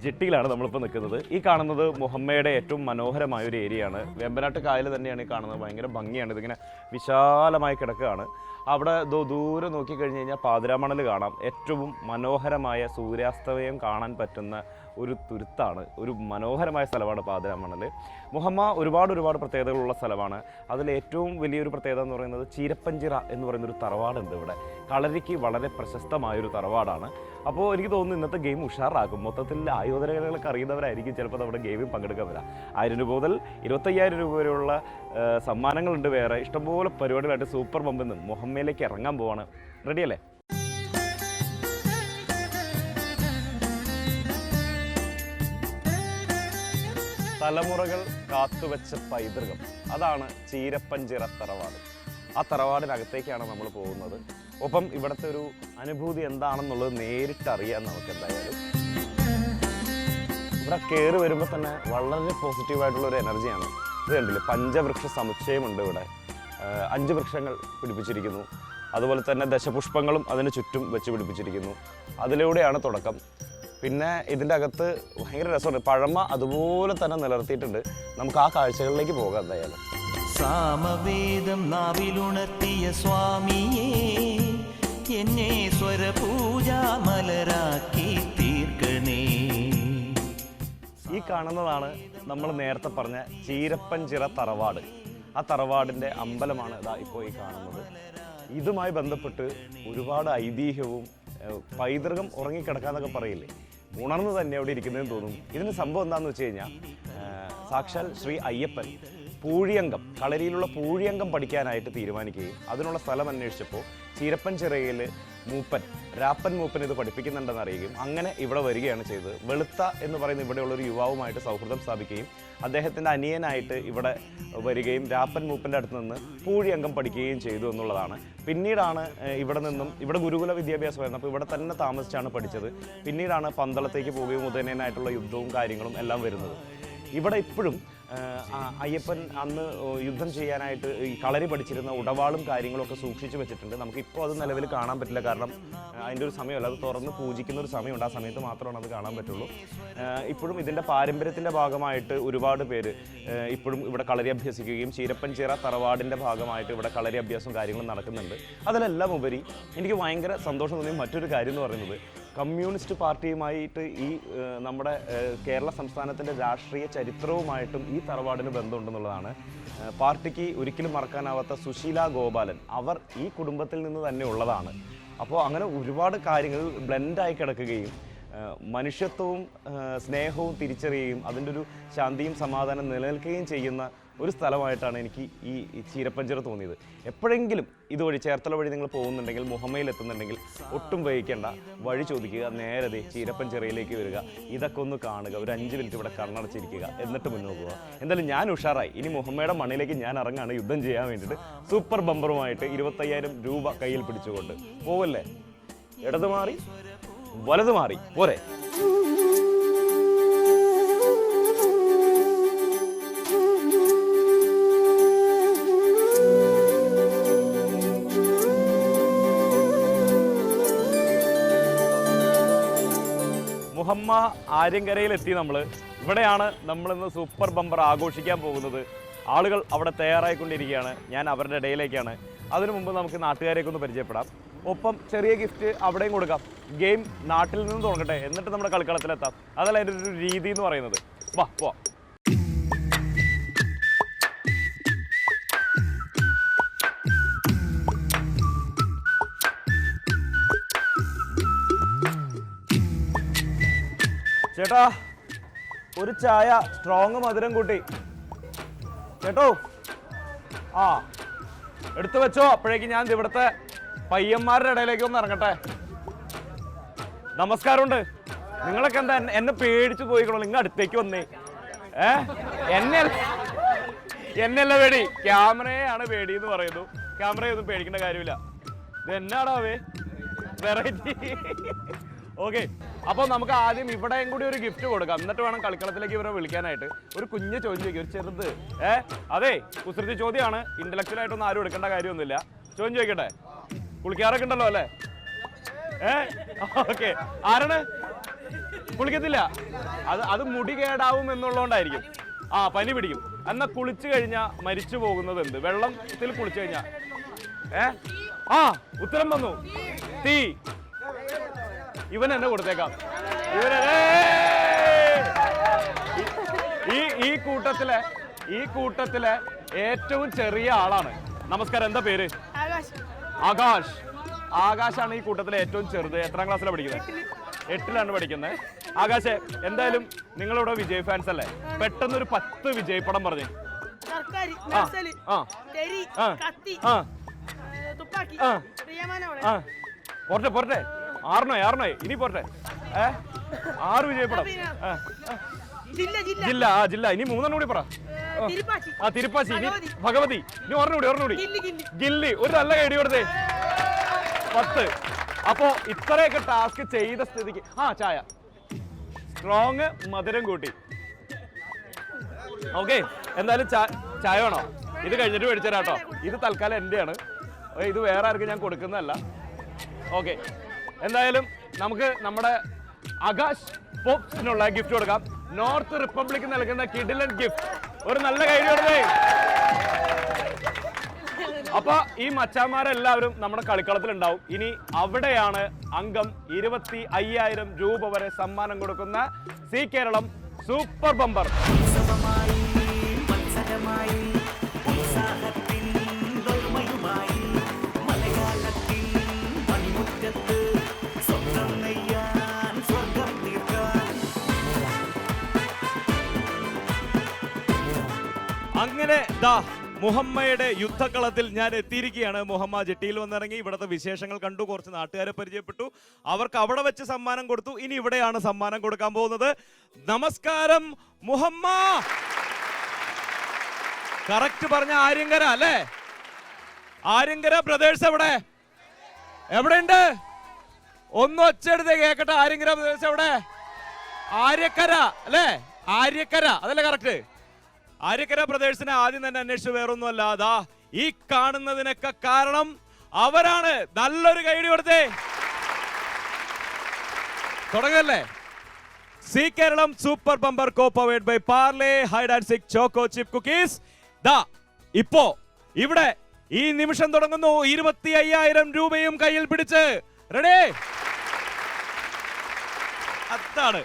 ജെട്ടിയിലാണ് നമ്മളിപ്പോൾ നിൽക്കുന്നത്. ഈ കാണുന്നത് മുഹമ്മയുടെ ഏറ്റവും മനോഹരമായ ഒരു ഏരിയയാണ്. വേമ്പനാട്ട് കായൽ തന്നെയാണ് ഈ കാണുന്നത്. ഭയങ്കര ഭംഗിയാണ്. ഇതിങ്ങനെ വിശാലമായി കിടക്കുകയാണ്. അവിടെ ദൂരെ നോക്കിക്കഴിഞ്ഞ് കഴിഞ്ഞാൽ പാതിരാമണൽ കാണാം. ഏറ്റവും മനോഹരമായ സൂര്യാസ്തമയം കാണാൻ പറ്റുന്ന ഒരു തുരുത്താണ്. ഒരു മനോഹരമായ സ്ഥലമാണ് പാതിരാമണൽ. മുഹമ്മ ഒരുപാട് പ്രത്യേകതകളുള്ള സ്ഥലമാണ്. അതിലേറ്റവും വലിയൊരു പ്രത്യേകത എന്ന് പറയുന്നത് ചീരപ്പഞ്ചിറ എന്ന് പറയുന്നൊരു തറവാടുണ്ട് ഇവിടെ. കളരിക്ക് വളരെ പ്രശസ്തമായൊരു തറവാടാണ്. അപ്പോൾ എനിക്ക് തോന്നുന്നു ഇന്നത്തെ ഗെയിം ഉഷാറാക്കും. മൊത്തത്തിൽ ആയോധനകളൊക്കെ അറിയുന്നവരായിരിക്കും ചിലപ്പോൾ നമ്മുടെ ഗെയിമിൽ പങ്കെടുക്കാൻ വരാം. 1000 രൂപ മുതൽ 25,000 രൂപ വരെയുള്ള സമ്മാനങ്ങളുണ്ട്. വേറെ ഇഷ്ടംപോലെ പരിപാടികളായിട്ട് സൂപ്പർ പമ്പിൽ നിന്ന് മുഹമ്മയിലേക്ക് ഇറങ്ങാൻ പോവാണ്. റെഡിയല്ലേ? തലമുറകൾ കാത്തുവെച്ച പൈതൃകം, അതാണ് ചീരപ്പഞ്ചിറ തറവാട്. ആ തറവാടിനകത്തേക്കാണ് നമ്മൾ പോകുന്നത്. ഒപ്പം ഇവിടുത്തെ ഒരു അനുഭൂതി എന്താണെന്നുള്ളത് നേരിട്ട് അറിയാൻ നമുക്ക് എന്തായാലും. ഇവിടെ കയറി വരുമ്പോൾ തന്നെ വളരെ പോസിറ്റീവായിട്ടുള്ളൊരു എനർജിയാണ്. ഇത് കണ്ടില്ലേ, പഞ്ചവൃക്ഷ സമുച്ചയമുണ്ട് ഇവിടെ. 5 വൃക്ഷങ്ങൾ പിടിപ്പിച്ചിരിക്കുന്നു. അതുപോലെ തന്നെ ദശപുഷ്പങ്ങളും അതിന് ചുറ്റും വെച്ച് പിടിപ്പിച്ചിരിക്കുന്നു. അതിലൂടെയാണ് തുടക്കം. പിന്നെ ഇതിൻ്റെ അകത്ത് ഭയങ്കര രസമുണ്ട്. പഴമ അതുപോലെ തന്നെ നിലനിർത്തിയിട്ടുണ്ട്. നമുക്ക് ആ കാഴ്ചകളിലേക്ക് പോകാം എന്തായാലും. സാമവേദം നാവിലുണർത്തിയ സ്വാമിയേ, എന്നെ സ്വരപൂജാമലരാക്കി തീർക്കണേ. ഈ കാണുന്നതാണ് നമ്മൾ നേരത്തെ പറഞ്ഞ ചീരപ്പഞ്ചിറ തറവാട്. ആ തറവാടിൻ്റെ അമ്പലമാണ് ഇതാ ഇപ്പോൾ ഈ കാണുന്നത്. ഇതുമായി ബന്ധപ്പെട്ട് ഒരുപാട് ഐതിഹ്യവും പൈതൃകം ഉറങ്ങിക്കിടക്കാന്നൊക്കെ പറയില്ലേ, ഉണർന്ന് തന്നെ അവിടെ ഇരിക്കുന്നതെന്ന് തോന്നും. ഇതിന് സംഭവം എന്താണെന്ന് വെച്ച് കഴിഞ്ഞാൽ, സാക്ഷാൽ ശ്രീ അയ്യപ്പൻ പൂഴിയങ്കം, കളരിയിലുള്ള പൂഴിയങ്കം പഠിക്കാനായിട്ട് തീരുമാനിക്കുകയും അതിനുള്ള സ്ഥലം അന്വേഷിച്ചപ്പോൾ ചീരപ്പഞ്ചിറയിൽ മൂപ്പൻ, രാപ്പൻ മൂപ്പൻ ഇത് പഠിപ്പിക്കുന്നുണ്ടെന്ന് അറിയുകയും അങ്ങനെ ഇവിടെ വരികയാണ് ചെയ്തത്. വെളുത്ത എന്ന് പറയുന്ന ഇവിടെയുള്ളൊരു യുവാവുമായിട്ട് സൗഹൃദം സ്ഥാപിക്കുകയും അദ്ദേഹത്തിൻ്റെ അനിയനായിട്ട് ഇവിടെ വരികയും രാപ്പൻ മൂപ്പൻ്റെ അടുത്ത് നിന്ന് പൂഴിയങ്കം പഠിക്കുകയും ചെയ്തു എന്നുള്ളതാണ്. പിന്നീടാണ് ഇവിടെ ഗുരുകുല വിദ്യാഭ്യാസമായിരുന്നു. അപ്പോൾ ഇവിടെ തന്നെ താമസിച്ചാണ് പഠിച്ചത്. പിന്നീടാണ് പന്തളത്തേക്ക് പോവുകയും ഉദയനനായിട്ടുള്ള യുദ്ധവും കാര്യങ്ങളും എല്ലാം വരുന്നത്. ഇവിടെ ഇപ്പോഴും അയ്യപ്പൻ അന്ന് യുദ്ധം ചെയ്യാനായിട്ട് ഈ കളരി പഠിച്ചിരുന്ന ഉടവാളും കാര്യങ്ങളൊക്കെ സൂക്ഷിച്ചു വെച്ചിട്ടുണ്ട്. നമുക്കിപ്പോൾ അത് നിലവിൽ കാണാൻ പറ്റില്ല, കാരണം അതിൻ്റെ ഒരു സമയമല്ല, അത് തുറന്ന് പൂജിക്കുന്ന ഒരു സമയമുണ്ട്. ആ സമയത്ത് മാത്രമാണ് അത് കാണാൻ പറ്റുള്ളൂ. ഇപ്പോഴും ഇതിൻ്റെ പാരമ്പര്യത്തിൻ്റെ ഭാഗമായിട്ട് ഒരുപാട് പേര് ഇപ്പോഴും ഇവിടെ കളരി അഭ്യസിക്കുകയും ചീരപ്പഞ്ചിറ തറവാടിൻ്റെ ഭാഗമായിട്ട് ഇവിടെ കളരി അഭ്യാസവും കാര്യങ്ങളും നടക്കുന്നുണ്ട്. അതിലെല്ലാം ഉപരി എനിക്ക് ഭയങ്കര സന്തോഷം തോന്നിയ മറ്റൊരു കാര്യം എന്ന് പറയുന്നത്, കമ്മ്യൂണിസ്റ്റ് പാർട്ടിയുമായിട്ട് ഈ നമ്മുടെ കേരള സംസ്ഥാനത്തിൻ്റെ രാഷ്ട്രീയ ചരിത്രവുമായിട്ടും ഈ തറവാടിന് ബന്ധമുണ്ടെന്നുള്ളതാണ്. പാർട്ടിക്ക് ഒരിക്കലും മറക്കാനാവാത്ത സുശീല ഗോപാലൻ, അവർ ഈ കുടുംബത്തിൽ നിന്ന് തന്നെ ഉള്ളതാണ്. അപ്പോൾ അങ്ങനെ ഒരുപാട് കാര്യങ്ങൾ ബ്ലെൻഡായി കിടക്കുകയും മനുഷ്യത്വവും സ്നേഹവും തിരിച്ചറിയുകയും അതിൻ്റെ ഒരു ശാന്തിയും സമാധാനം നിലനിൽക്കുകയും ചെയ്യുന്ന ഒരു സ്ഥലമായിട്ടാണ് എനിക്ക് ഈ ചീരപ്പഞ്ചിറ തോന്നിയത്. എപ്പോഴെങ്കിലും ഇതുവഴി ചേർത്തല വഴി നിങ്ങൾ പോകുന്നുണ്ടെങ്കിൽ, മുഹമ്മയിൽ എത്തുന്നുണ്ടെങ്കിൽ ഒട്ടും വൈകിക്കേണ്ട, വഴി ചോദിക്കുക, നേരെ ചീരപ്പഞ്ചിറയിലേക്ക് വരിക, ഇതൊക്കെ ഒന്ന് കാണുക, ഒരു 5 മിനിറ്റ് ഇവിടെ കണ്ണടച്ചിരിക്കുക, എന്നിട്ട് മുന്നോട്ട് പോവുക. എന്തായാലും ഞാൻ ഉഷാറായി. ഇനി മുഹമ്മയുടെ മണ്ണിലേക്ക് ഞാൻ ഇറങ്ങാണ് യുദ്ധം ചെയ്യാൻ വേണ്ടിയിട്ട്. സൂപ്പർ ബമ്പറുമായിട്ട് 25,000 രൂപ കയ്യിൽ പിടിച്ചുകൊണ്ട് പോവല്ലേ. ഇടത് മാറി വലത് മാറി പോരെ. മുഹമ്മ ആര്യങ്കരയിലെത്തി. ഇവിടെയാണ് നമ്മളിന്ന് സൂപ്പർ ബമ്പർ ആഘോഷിക്കാൻ പോകുന്നത്. ആളുകൾ അവിടെ തയ്യാറായിക്കൊണ്ടിരിക്കുകയാണ്. ഞാൻ അവരുടെ ഇടയിലേക്കാണ്. അതിനു മുമ്പ് നമുക്ക് നാട്ടുകാരെയൊക്കെ ഒന്ന് പരിചയപ്പെടാം. ഒപ്പം ചെറിയ ഗിഫ്റ്റ് അവിടെയും കൊടുക്കാം. ഗെയിം നാട്ടിൽ നിന്ന് തുടങ്ങട്ടെ, എന്നിട്ട് നമ്മുടെ കളിക്കളത്തിലെത്താം. അതല്ല അതിൻ്റെ ഒരു രീതി എന്ന് പറയുന്നത്. വാ പോ. ചേട്ടാ, ഒരു ചായ സ്ട്രോങ് മധുരം കൂട്ടി. ചേട്ടോ, ആ എടുത്തു വെച്ചോ. അപ്പോഴേക്കും ഞാൻ ഇവിടുത്തെ പയ്യന്മാരുടെ ഇടയിലേക്ക് ഒന്ന് ഇറങ്ങട്ടെ. നമസ്കാരമുണ്ട്. നിങ്ങളൊക്കെ എന്താ എന്നെ പേടിച്ചു പോയിക്കണോ? നിങ്ങൾ അടുത്തേക്ക് വന്നേ. എന്നല്ല പേടി, ക്യാമറയാണ് പേടി എന്ന് പറയുന്നു. ക്യാമറയൊന്നും പേടിക്കേണ്ട കാര്യമില്ല. ഇത് എന്നാടാവേ വെറൈറ്റി. ഓക്കെ, അപ്പോൾ നമുക്ക് ആദ്യം ഇവിടെയും കൂടി ഒരു ഗിഫ്റ്റ് കൊടുക്കാം, എന്നിട്ട് വേണം കളിക്കളത്തിലേക്ക് ഇവരെ വിളിക്കാനായിട്ട്. ഒരു കുഞ്ഞ് ചോദ്യം ചോദിക്കും, ഒരു ചെറുത്. അതെ, കുസൃതി ചോദ്യമാണ്. ഇന്റലക്ച്വൽ ആയിട്ടൊന്നും ആരും എടുക്കേണ്ട കാര്യമൊന്നുമില്ല. ചോദ്യം ചോദിക്കട്ടെ? കുളിക്കാറൊക്കെ ഉണ്ടല്ലോ അല്ലേ? ഓക്കെ, ആരാണ്? കുളിക്കത്തില്ല. അത് മുടി കേടാവും എന്നുള്ളതുകൊണ്ടായിരിക്കും. ആ, പനി പിടിക്കും. എന്നാ കുളിച്ചു കഴിഞ്ഞാൽ മരിച്ചു പോകുന്നത് എന്ത്? വെള്ളത്തിൽ കുളിച്ചു കഴിഞ്ഞാ ആ, ഉത്തരം വന്നു. തീ. ഇവൻ എന്നെ കൊടുത്തേക്കാം. ഈ കൂട്ടത്തിലെ ഏറ്റവും ചെറിയ ആളാണ്. നമസ്കാരം, എന്താ പേര്? ആകാശ്. ആകാശാണ് ഈ കൂട്ടത്തിലെ ഏറ്റവും ചെറുത്. എത്രാം ക്ലാസ്സിലാണ് പഠിക്കുന്നത്? 8ലാണ് പഠിക്കുന്നത്. ആകാശേ, എന്തായാലും നിങ്ങളിവിടെ വിജയ് ഫാൻസ് അല്ലേ? പെട്ടെന്നൊരു 10 വിജയ് പടം പറഞ്ഞേ. പോട്ടെ 6 ഇനി പോട്ടെ. 6 വിജയപ്പടം. ജില്ല ഇനി 3 കൂടി പറ. തിരുപ്പാച്ചി, ഇനി ഭഗവതി, ഇനി ഒരെണ്ണം കൂടി. ഗില്ലി. ഒരു നല്ല കൈഡി കൊടുത്തേ. 10. അപ്പോ ഇത്രയൊക്കെ ടാസ്ക് ചെയ്ത സ്ഥിതിക്ക് ചായ സ്ട്രോങ് മധുരം കൂട്ടി. ഓക്കെ, എന്തായാലും ചായ വേണോ? ഇത് കഴിഞ്ഞിട്ട് മേടിച്ചേരാട്ടോ. ഇത് തൽക്കാലം എന്റെയാണ്, ഇത് വേറെ ആർക്കും ഞാൻ കൊടുക്കുന്നതല്ല. ഓക്കെ, എന്തായാലും നമുക്ക് നമ്മുടെ ആകാശ് പോപ്സിനുള്ള ഗിഫ്റ്റ് കൊടുക്കാം. നോർത്ത് റിപ്പബ്ലിക് നൽകുന്ന കിഡിലൻ ഗിഫ്റ്റ്. ഒരു നല്ല കൈയ്യടി. അപ്പൊ ഈ മച്ചാന്മാരെല്ലാവരും നമ്മുടെ കളിക്കളത്തിൽ ഉണ്ടാവും. ഇനി അവിടെയാണ് അംഗം 25,000 രൂപ വരെ സമ്മാനം കൊടുക്കുന്ന സി കേരളം സൂപ്പർ ബമ്പർ. അങ്ങനെ മുഹമ്മയുടെ യുദ്ധക്കളത്തിൽ ഞാൻ എത്തിയിരിക്കുകയാണ്. മുഹമ്മ ജെട്ടിയിൽ വന്നിറങ്ങി, ഇവിടുത്തെ വിശേഷങ്ങൾ കണ്ടു, കുറച്ച് നാട്ടുകാരെ പരിചയപ്പെട്ടു, അവർക്ക് അവിടെ വെച്ച് സമ്മാനം കൊടുത്തു. ഇനി ഇവിടെയാണ് സമ്മാനം കൊടുക്കാൻ പോകുന്നത്. നമസ്കാരം മുഹമ്മ. കറക്റ്റ് പറഞ്ഞ ആര്യങ്കര അല്ലേ? ആര്യങ്കര ബ്രദേഴ്സ് എവിടെയുണ്ട്? ഒന്ന് ഒച്ചെടുത്ത് കേക്കട്ടെ. ആര്യങ്കര ബ്രദേഴ്സ് എവിടെ? ആര്യക്കര അല്ലേ? ആര്യക്കര അതല്ലേ കറക്റ്റ്? ആര്യക്കര ബ്രദേഴ്സിനെ ആദ്യം തന്നെ അന്വേഷിച്ച് വേറൊന്നുമല്ല, ഈ കാണുന്നതിനൊക്കെ കാരണം അവരാണ്. നല്ലൊരു കൈഡി കൊടുത്തേ. തുടങ്ങല്ലേ? Zee Keralam super bumper co-powered by Parle Hide and Seek choco chip cookies. ഇപ്പോ ഇവിടെ ഈ നിമിഷം തുടങ്ങുന്നു. 25,000 രൂപയും കയ്യിൽ പിടിച്ച് റെഡി. അതാണ്.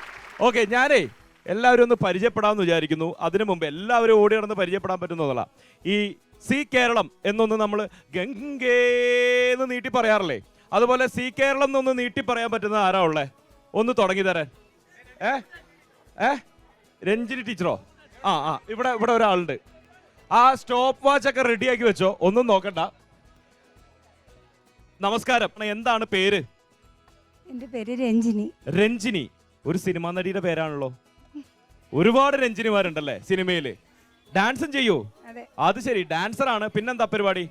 ഓക്കെ, ഞാനേ എല്ലാവരും ഒന്ന് പരിചയപ്പെടാമെന്ന് വിചാരിക്കുന്നു. അതിനു മുമ്പ് എല്ലാവരും ഓടി നടന്ന് പരിചയപ്പെടാൻ പറ്റുന്നതല്ല. ഈ സി കേരളം എന്നൊന്ന് നമ്മൾ ഗംഗേന്ന് നീട്ടി പറയാറില്ലേ? അതുപോലെ സി കേരളം എന്നൊന്ന് നീട്ടി പറയാൻ പറ്റുന്ന ആരാ ഉള്ളേ? ഒന്ന് തുടങ്ങി തരാൻ. രഞ്ജിനി ടീച്ചറോ? ഇവിടെ ഒരാളുണ്ട്. ആ സ്റ്റോപ്പ് വാച്ച് ഒക്കെ റെഡിയാക്കി വെച്ചോ, ഒന്നും നോക്കണ്ട. നമസ്കാരം, എന്താണ് പേര്? എന്റെ പേര് രഞ്ജിനി. രഞ്ജിനി ഒരു സിനിമാ നടിയുടെ പേരാണല്ലോ. ഒരുപാട് രഞ്ജിനിമാരുണ്ടല്ലേ സിനിമയില്. ഡാൻസും ചെയ്യൂ? അത് ശരി, ഡാൻസർ ആണ്. പിന്നെന്താ പരിപാടി?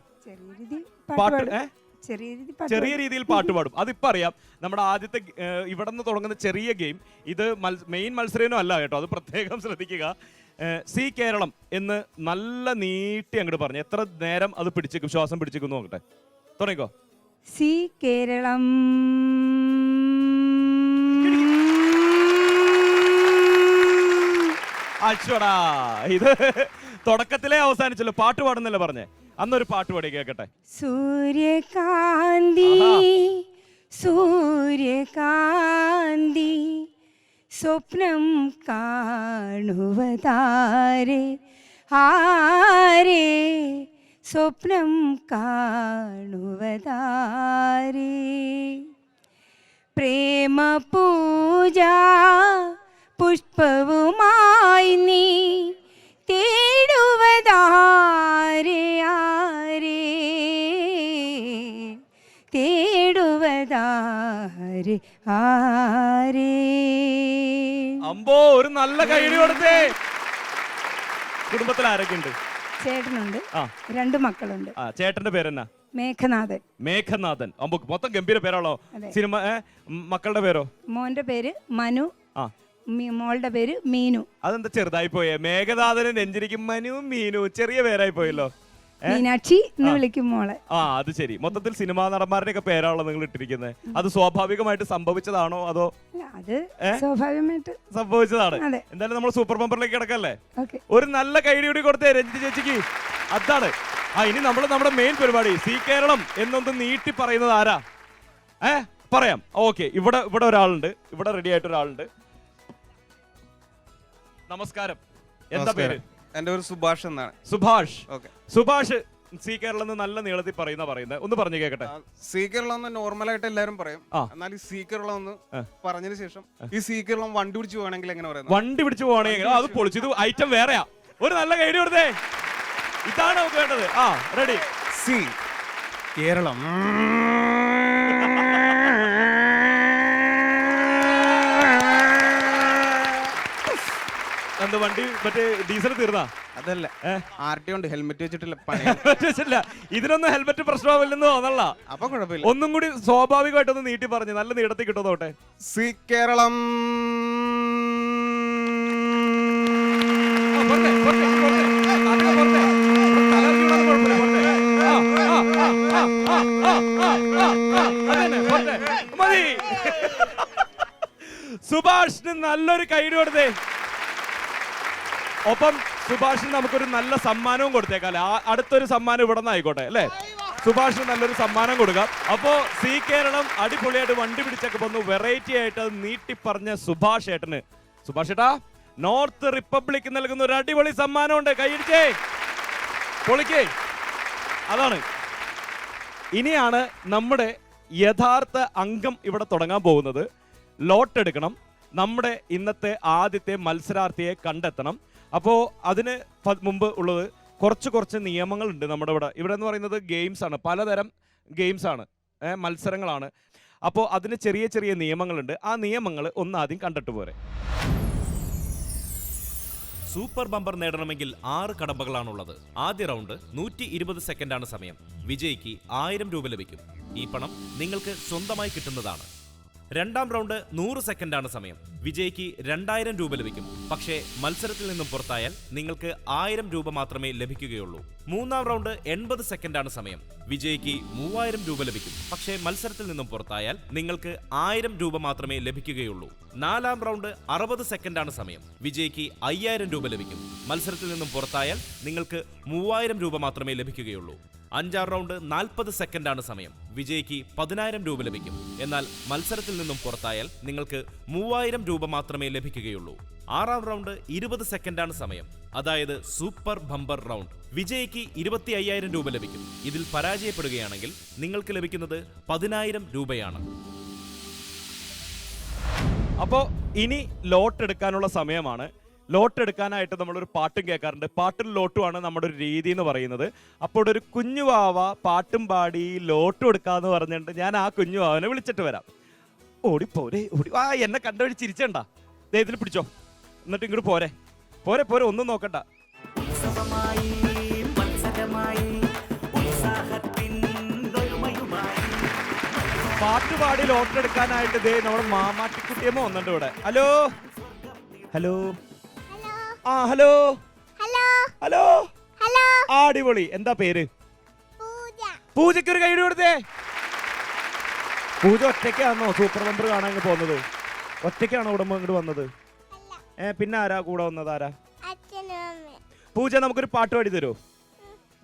ചെറിയ രീതിയിൽ പാട്ട് പാടും. അതിപ്പോ അറിയാം. നമ്മുടെ ആദ്യത്തെ ഇവിടെ നിന്ന് തുടങ്ങുന്ന ചെറിയ ഗെയിം ഇത് മെയിൻ മത്സരമൊന്നും അല്ല കേട്ടോ, അത് പ്രത്യേകം ശ്രദ്ധിക്കുക. സി കേരളം എന്ന് നല്ല നീട്ടി അങ്ങോട്ട് പറഞ്ഞു. എത്ര നേരം അത് പിടിച്ചേക്കും, ശ്വാസം പിടിച്ചേക്കും നോക്കട്ടെ. തുടങ്ങിക്കോ. സി കേരളം അച്ചോടാ, ഇത് തുടക്കത്തിലേ അവസാനിച്ചല്ലോ. പാട്ട് പാടുന്നല്ലേ പറഞ്ഞേ? അന്നൊരു പാട്ട് പാടി കേക്കട്ടെ. സൂര്യകാന്തി സൂര്യകാന്തി സ്വപ്നം കാണുവതാരെ ആരേ സ്വപ്നം കാണുവതാരേ പ്രേമ പൂജ പുഷ്പവുമായി നീ തേടുവതാരേ ആരേ തേടുവതാരേ ആരേ. അമ്പോ, ഒരു നല്ല കൈയ്യടി കൊടുത്തേ. കുടുംബത്തിൽ ആരൊക്കെ ഉണ്ട്? ചേട്ടനുണ്ട്, 2 മക്കളുണ്ട്. ചേട്ടന്റെ പേരെന്നാ? മേഘനാഥൻ. മേഘനാഥൻ. അമ്പോ, മൊത്തം ഗംഭീര പേരാണോ? സിനിമ മക്കളുടെ പേരോ? മോന്റെ പേര് മനു, മോളുടെ പേര് മീനു. അതെന്താ ചെറുതായി പോയേ? മേഘനാഥനും രഞ്ജിനിക്കും മനു മീനു ചെറിയ പേരായി പോയല്ലോ. മീനാക്ഷി എന്ന് വിളിക്കും മോളെ. അത് ശരി. മൊത്തത്തിൽ സിനിമാ നടന്മാരുടെ ഒക്കെ പേരാണല്ലോ നിങ്ങൾ ഇട്ടിരിക്കുന്നത്. അത് സ്വാഭാവികമായിട്ട് സംഭവിച്ചതാണോ അതോ അത് സ്വാഭാവികമായിട്ട് സംഭവിച്ചതാണ്? എന്തായാലും നമ്മൾ സൂപ്പർ ബമ്പറിലേക്ക് കിടക്കല്ലേ. ഒരു നല്ല കൈഡിയോടി കൊടുത്തേ രഞ്ജിനി ചേച്ചിക്ക്. അതാണ്. ഇനി നമ്മൾ നമ്മുടെ മെയിൻ പരിപാടി സി കേരളം എന്നൊന്ന് നീട്ടി പറയുന്നത് ആരാ? പറയാം. ഓക്കെ, ഇവിടെ ഒരാളുണ്ട്. ഇവിടെ റെഡി ആയിട്ട് ഒരാളുണ്ട്. നമസ്കാരം. എന്താ പേര്? എന്റെ പേര് സുഭാഷ് എന്നാണ്. സുഭാഷ്. സുഭാഷ് സി കേരളം എന്ന് നല്ല നീളത്തിൽ പറയുന്നത് ഒന്ന് പറഞ്ഞു കേക്കട്ടെ. സി കേരളം എന്ന് നോർമലായിട്ട് എല്ലാരും പറയും. എന്നാൽ ഈ സി കേരളം എന്ന് പറഞ്ഞതിന് ശേഷം ഈ സി കേരളം വണ്ടി പിടിച്ചു പോകണമെങ്കിൽ എങ്ങനെ പറയുന്നത്? വണ്ടി പിടിച്ചു പോകണമെങ്കിൽ അത് പൊളിച്ചു. ഇത് ഐറ്റം വേറെയാ. ഒരു നല്ല കൈഡി കൊടുത്തേ. ഇതാണ് നമുക്ക് വേണ്ടത്. റെഡി. സി കേരളം. എന്ത് വണ്ടി മറ്റേ ഡീസൽ തീർന്നാ? അതല്ല, ആർട്ടി ഉണ്ട്, ഹെൽമെറ്റ് വെച്ചിട്ടില്ല. ഇതിനൊന്നും ഹെൽമെറ്റ് പ്രശ്നമാവില്ലെന്ന് തോന്നല്ല. അപ്പൊ കുഴപ്പമില്ല. ഒന്നും കൂടി സ്വാഭാവികമായിട്ടൊന്ന് നീട്ടി പറഞ്ഞു നല്ല നീളത്തിൽ കിട്ടുന്നോട്ടെ. സി കേരളം. സുഭാഷിന് നല്ലൊരു കൈഡ് കൊടുത്തേ. ഒപ്പം സുഭാഷിന് നമുക്കൊരു നല്ല സമ്മാനവും കൊടുത്തേക്കാല്ലേ. അടുത്തൊരു സമ്മാനം ഇവിടെ നിന്ന് ആയിക്കോട്ടെ അല്ലേ? സുഭാഷിന് നല്ലൊരു സമ്മാനം കൊടുക്കാം. അപ്പോ സി കേരളം അടിപൊളിയായിട്ട് വണ്ടി പിടിച്ചൊക്കെ വന്നു വെറൈറ്റി ആയിട്ട് അത് നീട്ടി പറഞ്ഞ സുഭാഷ് ഏട്ടന്, സുഭാഷ് ഏട്ടാ, നോർത്ത് റിപ്പബ്ലിക് നൽകുന്ന ഒരു അടിപൊളി സമ്മാനമുണ്ട്. കൈയടിച്ചേ, പൊളിക്കേ. അതാണ്. ഇനിയാണ് നമ്മുടെ യഥാർത്ഥ അംഗം ഇവിടെ തുടങ്ങാൻ പോകുന്നത്. ലോട്ട് എടുക്കണം. നമ്മുടെ ഇന്നത്തെ ആദ്യത്തെ മത്സരാർത്ഥിയെ കണ്ടെത്തണം. അപ്പോൾ അതിന് മുമ്പ് ഉള്ളത് കുറച്ച് നിയമങ്ങളുണ്ട് നമ്മുടെ ഇവിടെ എന്ന് പറയുന്നത് ഗെയിംസ് ആണ്, പലതരം ഗെയിംസ് ആണ്, മത്സരങ്ങളാണ്. അപ്പോൾ അതിന് ചെറിയ നിയമങ്ങളുണ്ട്. ആ നിയമങ്ങൾ ആദ്യം കണ്ടിട്ട് പോരെ. സൂപ്പർ ബമ്പർ നേടണമെങ്കിൽ 6 കടമ്പകളാണുള്ളത്. ആദ്യ റൗണ്ട് 120 സെക്കൻഡാണ് സമയം. വിജയിക്ക് 1000 രൂപ ലഭിക്കും. ഈ പണം നിങ്ങൾക്ക് സ്വന്തമായി കിട്ടുന്നതാണ്. രണ്ടാം റൗണ്ട് 100 സെക്കൻഡാണ് സമയം. വിജയിക്ക് 2000 രൂപ ലഭിക്കും. പക്ഷേ മത്സരത്തിൽ നിന്നും പുറത്തായാൽ നിങ്ങൾക്ക് 1000 രൂപ മാത്രമേ ലഭിക്കുകയുള്ളൂ. മൂന്നാം റൗണ്ട് 80 സെക്കൻഡാണ് സമയം. വിജയിക്ക് 3000 രൂപ ലഭിക്കും. പക്ഷേ മത്സരത്തിൽ നിന്നും പുറത്തായാൽ നിങ്ങൾക്ക് 1000 രൂപ മാത്രമേ ലഭിക്കുകയുള്ളൂ. നാലാം റൗണ്ട് 60 സെക്കൻഡാണ് സമയം. വിജയിക്ക് 5000 രൂപ ലഭിക്കും. മത്സരത്തിൽ നിന്നും പുറത്തായാൽ നിങ്ങൾക്ക് 3000 രൂപ മാത്രമേ ലഭിക്കുകയുള്ളൂ. അഞ്ചാം റൗണ്ട് 40 സെക്കൻഡാണ് സമയം. വിജയിക്ക് 10000 രൂപ ലഭിക്കും. എന്നാൽ മത്സരത്തിൽ നിന്നും പുറത്തായാൽ നിങ്ങൾക്ക് 3000 രൂപ മാത്രമേ ലഭിക്കുകയുള്ളൂ. ആറാം റൗണ്ട് 20 സെക്കൻഡാണ് സമയം. അതായത് സൂപ്പർ ബമ്പർ റൗണ്ട്. വിജയിക്ക് 25000 രൂപ ലഭിക്കും. ഇതിൽ പരാജയപ്പെടുകയാണെങ്കിൽ നിങ്ങൾക്ക് ലഭിക്കുന്നത് 10000 രൂപയാണ്. അപ്പോൾ ഇനി ലോട്ട് എടുക്കാനുള്ള സമയമാണ്. ലോട്ട് എടുക്കാനായിട്ട് നമ്മളൊരു പാട്ടും കേൾക്കാറുണ്ട്. പാട്ടും ലോട്ടുമാണ് നമ്മുടെ ഒരു രീതി എന്ന് പറയുന്നത്. അപ്പോൾ ഒരു കുഞ്ഞുവാവ പാട്ടും പാടി ലോട്ടും എടുക്കാന്ന് പറഞ്ഞിട്ട് ഞാൻ ആ കുഞ്ഞുവാവനെ വിളിച്ചിട്ട് വരാം. ഓടിപ്പോരെ ഓടി. എന്നെ കണ്ടുപിടി ചിരിച്ചണ്ട. ഇതിൽ പിടിച്ചോ. എന്നിട്ട് ഇങ്ങോട്ട് പോരെ ഒന്നും നോക്കണ്ട. പാട്ടുപാടി ലോട്ട് എടുക്കാനായിട്ട് ദേ നമ്മുടെ മാമാട്ടിക്കുട്ടിയമ്മ വന്നിട്ടുണ്ട് ഇവിടെ. Hello hello hello hello hello. അടിപൊളി. എന്താ പേര്? പൂജയ്ക്ക് ഒരു കൈയ്യടി കൊടുത്തേ. പൂജ ഒറ്റയ്ക്കാണോ സൂപ്പർ ബമ്പർ കാണാൻ പോകുന്നത്? ഒറ്റയ്ക്കാണോ ഉടമ്പ ഇങ്ങോട്ട് വന്നത്? പിന്നെ ആരാ കൂടെ വന്നത്? ആരാ? പൂജ നമുക്കൊരു പാട്ട് പാടി തരുമോ?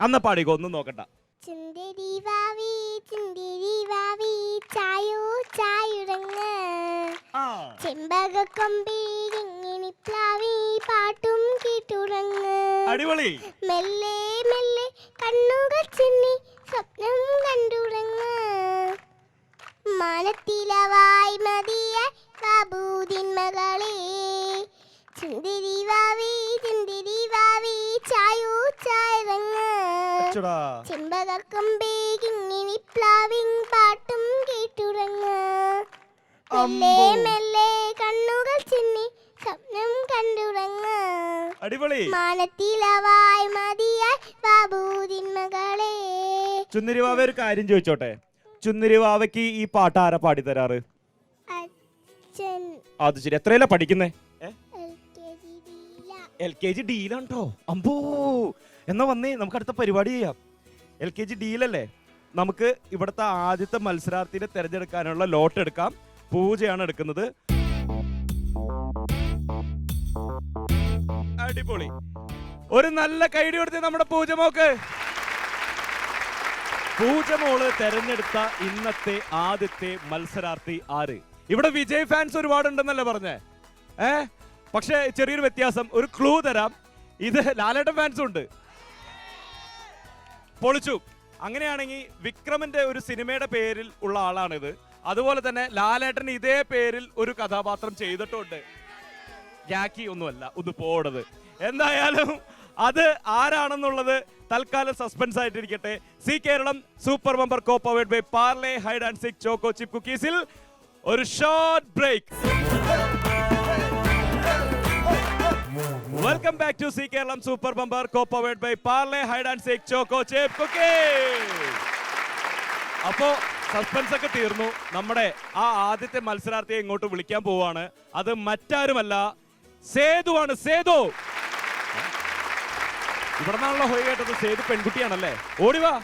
അന്ന പാടിക്കോ, ഒന്നും നോക്കണ്ട. അടിപൊളി. മെല്ലെ മെല്ലെ കണ്ണുകൾ ചിന്നി സ്വപ്നം കണ്ടുറങ്ങ്. മാനത്തിലവായി മതിയ ബാബൂദിൻ മകളെ. ചുന്ദരി വാവി ചായൂ ചായറങ്ങ്. ചെമ്പകക്കൊമ്പേ കിങ്ങിണി പ്ലാവിൻ പാട്ടും കേട്ടുറങ്ങ്. മെല്ലെ മെല്ലെ കണ്ണുകൾ ചിന്നി സ്വപ്നം കണ്ടുറങ്ങ്. അടിപൊളി. മാനത്തിലവായി മതിയായി ബാബൂദിൻ മകളെ. ചുന്ദരിവാവ ഒരു കാര്യം ചോദിച്ചോട്ടെ? ചുന്ദരിവാവയ്ക്ക് ഈ പാട്ട് ആരാ പാടി തരാറ്? അത് ശരി. എത്രയല്ല പഠിക്കുന്നേ? LKG ഡിയിലാണ്ടോ? അമ്പോ. എന്നാ വന്നേ, നമുക്ക് അടുത്ത പരിപാടി ചെയ്യാം. LKG ഡിയിലല്ലേ? നമുക്ക് ഇവിടുത്തെ ആദ്യത്തെ മത്സരാർത്ഥിനെ തിരഞ്ഞെടുക്കാനുള്ള ലോട്ട് എടുക്കാം. പൂജയാണ് എടുക്കുന്നത്. അടിപൊളി. ഒരു നല്ല കൈഡി കൊടുത്ത് നമ്മുടെ പൂജമോക്ക്. പൂജമോള് തെരഞ്ഞെടുത്ത ഇന്നത്തെ ആദ്യത്തെ മത്സരാർത്ഥി ആര്? ഇവിടെ വിജയ് ഫാൻസ് ഒരുപാടുണ്ടെന്നല്ലേ പറഞ്ഞേ? പക്ഷേ ചെറിയൊരു വ്യത്യാസം. ഒരു ക്ലൂ തരാം. ഇത് ലാലേട്ടൻ ഫാൻസും ഉണ്ട്. പൊളിച്ചു. അങ്ങനെയാണെങ്കിൽ വിക്രമിന്റെ ഒരു സിനിമയുടെ പേരിൽ ഉള്ള ആളാണിത്. അതുപോലെ തന്നെ ലാലേട്ടൻ ഇതേ പേരിൽ ഒരു കഥാപാത്രം ചെയ്തിട്ടുണ്ട്. ജാക്കി ഒന്നുമല്ല, ഒന്ന് പോടത്. എന്തായാലും അത് ആരാണെന്നുള്ളത് തൽക്കാലം സസ്പെൻസ് ആയിട്ടിരിക്കട്ടെ. Zee Keralam super bumper co-powered by Parle Hide and Seek choco chip കുക്കീസിൽ ഒരു short break. Welcome back to Zee Keralam super bumper co-powered by Parle Hide and Seek choco chip cookies. അപ്പോ സസ്പെൻസ് ഒക്കെ തീർന്നു. നമ്മുടെ ആ ആദ്യത്തെ മത്സരാർത്ഥിയെ ഇങ്ങോട്ട് വിളിക്കാൻ പോവാണ്. അത് മറ്റാരുമല്ല, സേതുവാണ്. സേതു ഇവിടെ നിന്നാണല്ലോ ഹോയ് കേട്ടത്. സേതു പെൺകുട്ടിയാണല്ലേ? ഓടിവാ.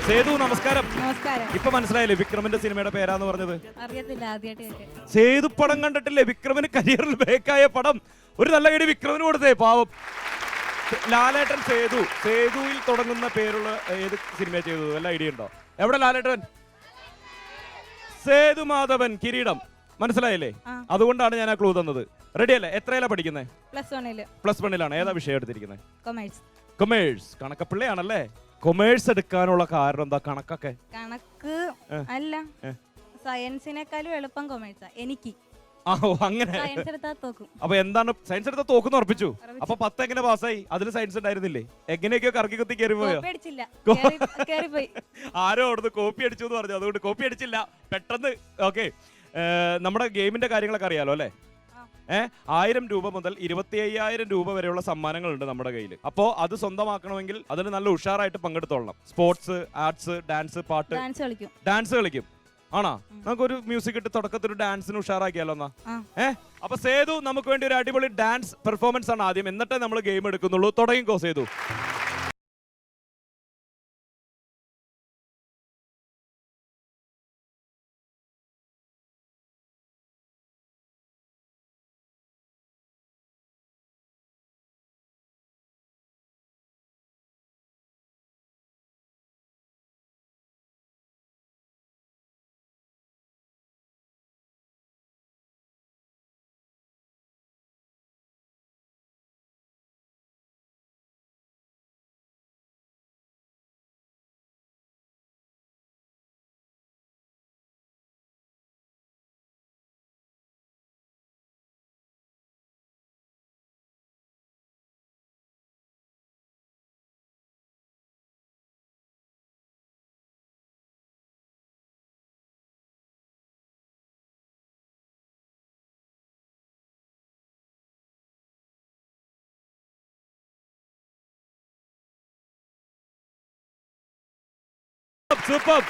സേതു നമസ്കാരം. നമസ്കാരം. ഇപ്പൊ മനസ്സിലായില്ലേ വിക്രമിന്റെ സിനിമയുടെ പേരാന്ന് പറഞ്ഞത്? അറിയത്തില്ല, ആദ്യമായിട്ട്. സേതു പടം കണ്ടിട്ടില്ലേ? വിക്രമിന് കരിയറിൽ ബേക്കായ പടം. ഒരു നല്ല കൈഡി വിക്രമിന് കൊടുത്തേ, പാവം. ലാലേട്ടൻ സേതു. സേതുവിൽ തുടങ്ങുന്ന പേരുള്ള ഏത് സിനിമ ചെയ്തത്? വല്ല ഐഡിയ ഉണ്ടോ? എവിടെ ലാലേട്ടൻ? സേതു മാധവൻ, കിരീടം. മനസ്സിലായില്ലേ? അതുകൊണ്ടാണ് ഞാൻ ആ ക്ലൂ തന്നത്. റെഡി അല്ലേ? എത്രയിലാ പഠിക്കുന്നത്? പ്ലസ് വണ്ണിലാണ്. ഏതാ വിഷയം എടുത്തിരിക്കുന്നത്? കൊമേഴ്സ്. കണക്കപ്പിള്ളയാണല്ലേ? കൊമേഴ്സ് എടുക്കാനുള്ള കാരണം എന്താ? കണക്കൊക്കെ കണക്ക് അല്ല, സയൻസിനേക്കാളും എളുപ്പം കൊമേഴ്സാ എനിക്ക്. അങ്ങനെ. സയൻസ് എടുത്താൽ തോക്കും. അപ്പൊ എന്താണ് സയൻസ് എടുത്താൽ തോക്കുന്നു ഉറപ്പിച്ചു? അപ്പൊ 10 എങ്ങനെ പാസ്സായി? അതിൽ സയൻസ് ഉണ്ടായിരുന്നില്ലേ? എങ്ങനെയൊക്കെയോ കറക്കി കുത്തി കയറി പോയോ? ആരോ അവിടുന്ന് കോപ്പി അടിച്ചു എന്ന് പറഞ്ഞു. അതുകൊണ്ട് കോപ്പി അടിച്ചില്ല, പെട്ടെന്ന്. ഓക്കെ, നമ്മുടെ ഗെയിമിന്റെ കാര്യങ്ങളൊക്കെ അറിയാലോ അല്ലേ? 1000 രൂപ മുതൽ 25,000 രൂപ വരെയുള്ള സമ്മാനങ്ങളുണ്ട് നമ്മുടെ കയ്യിൽ. അപ്പോൾ അത് സ്വന്തമാക്കണമെങ്കിൽ അതിന് നല്ല ഉഷാറായിട്ട് പങ്കെടുത്തോളണം. സ്പോർട്സ്, ആർട്സ്, ഡാൻസ്, പാട്ട്. ഡാൻസ് കളിക്കും. ആണോ? നമുക്കൊരു മ്യൂസിക് ഇട്ട് തുടക്കത്തിൽ ഒരു ഡാൻസിന് ഉഷാറാക്കിയാലോ എന്നാ? അപ്പൊ സേതു നമുക്ക് വേണ്ടി ഒരു അടിപൊളി ഡാൻസ് പെർഫോമൻസ് ആണ് ആദ്യം, എന്നിട്ടേ നമ്മൾ ഗെയിം എടുക്കുന്നുള്ളൂ. തുടങ്ങിക്കോ സേതു. സൂപ്പർ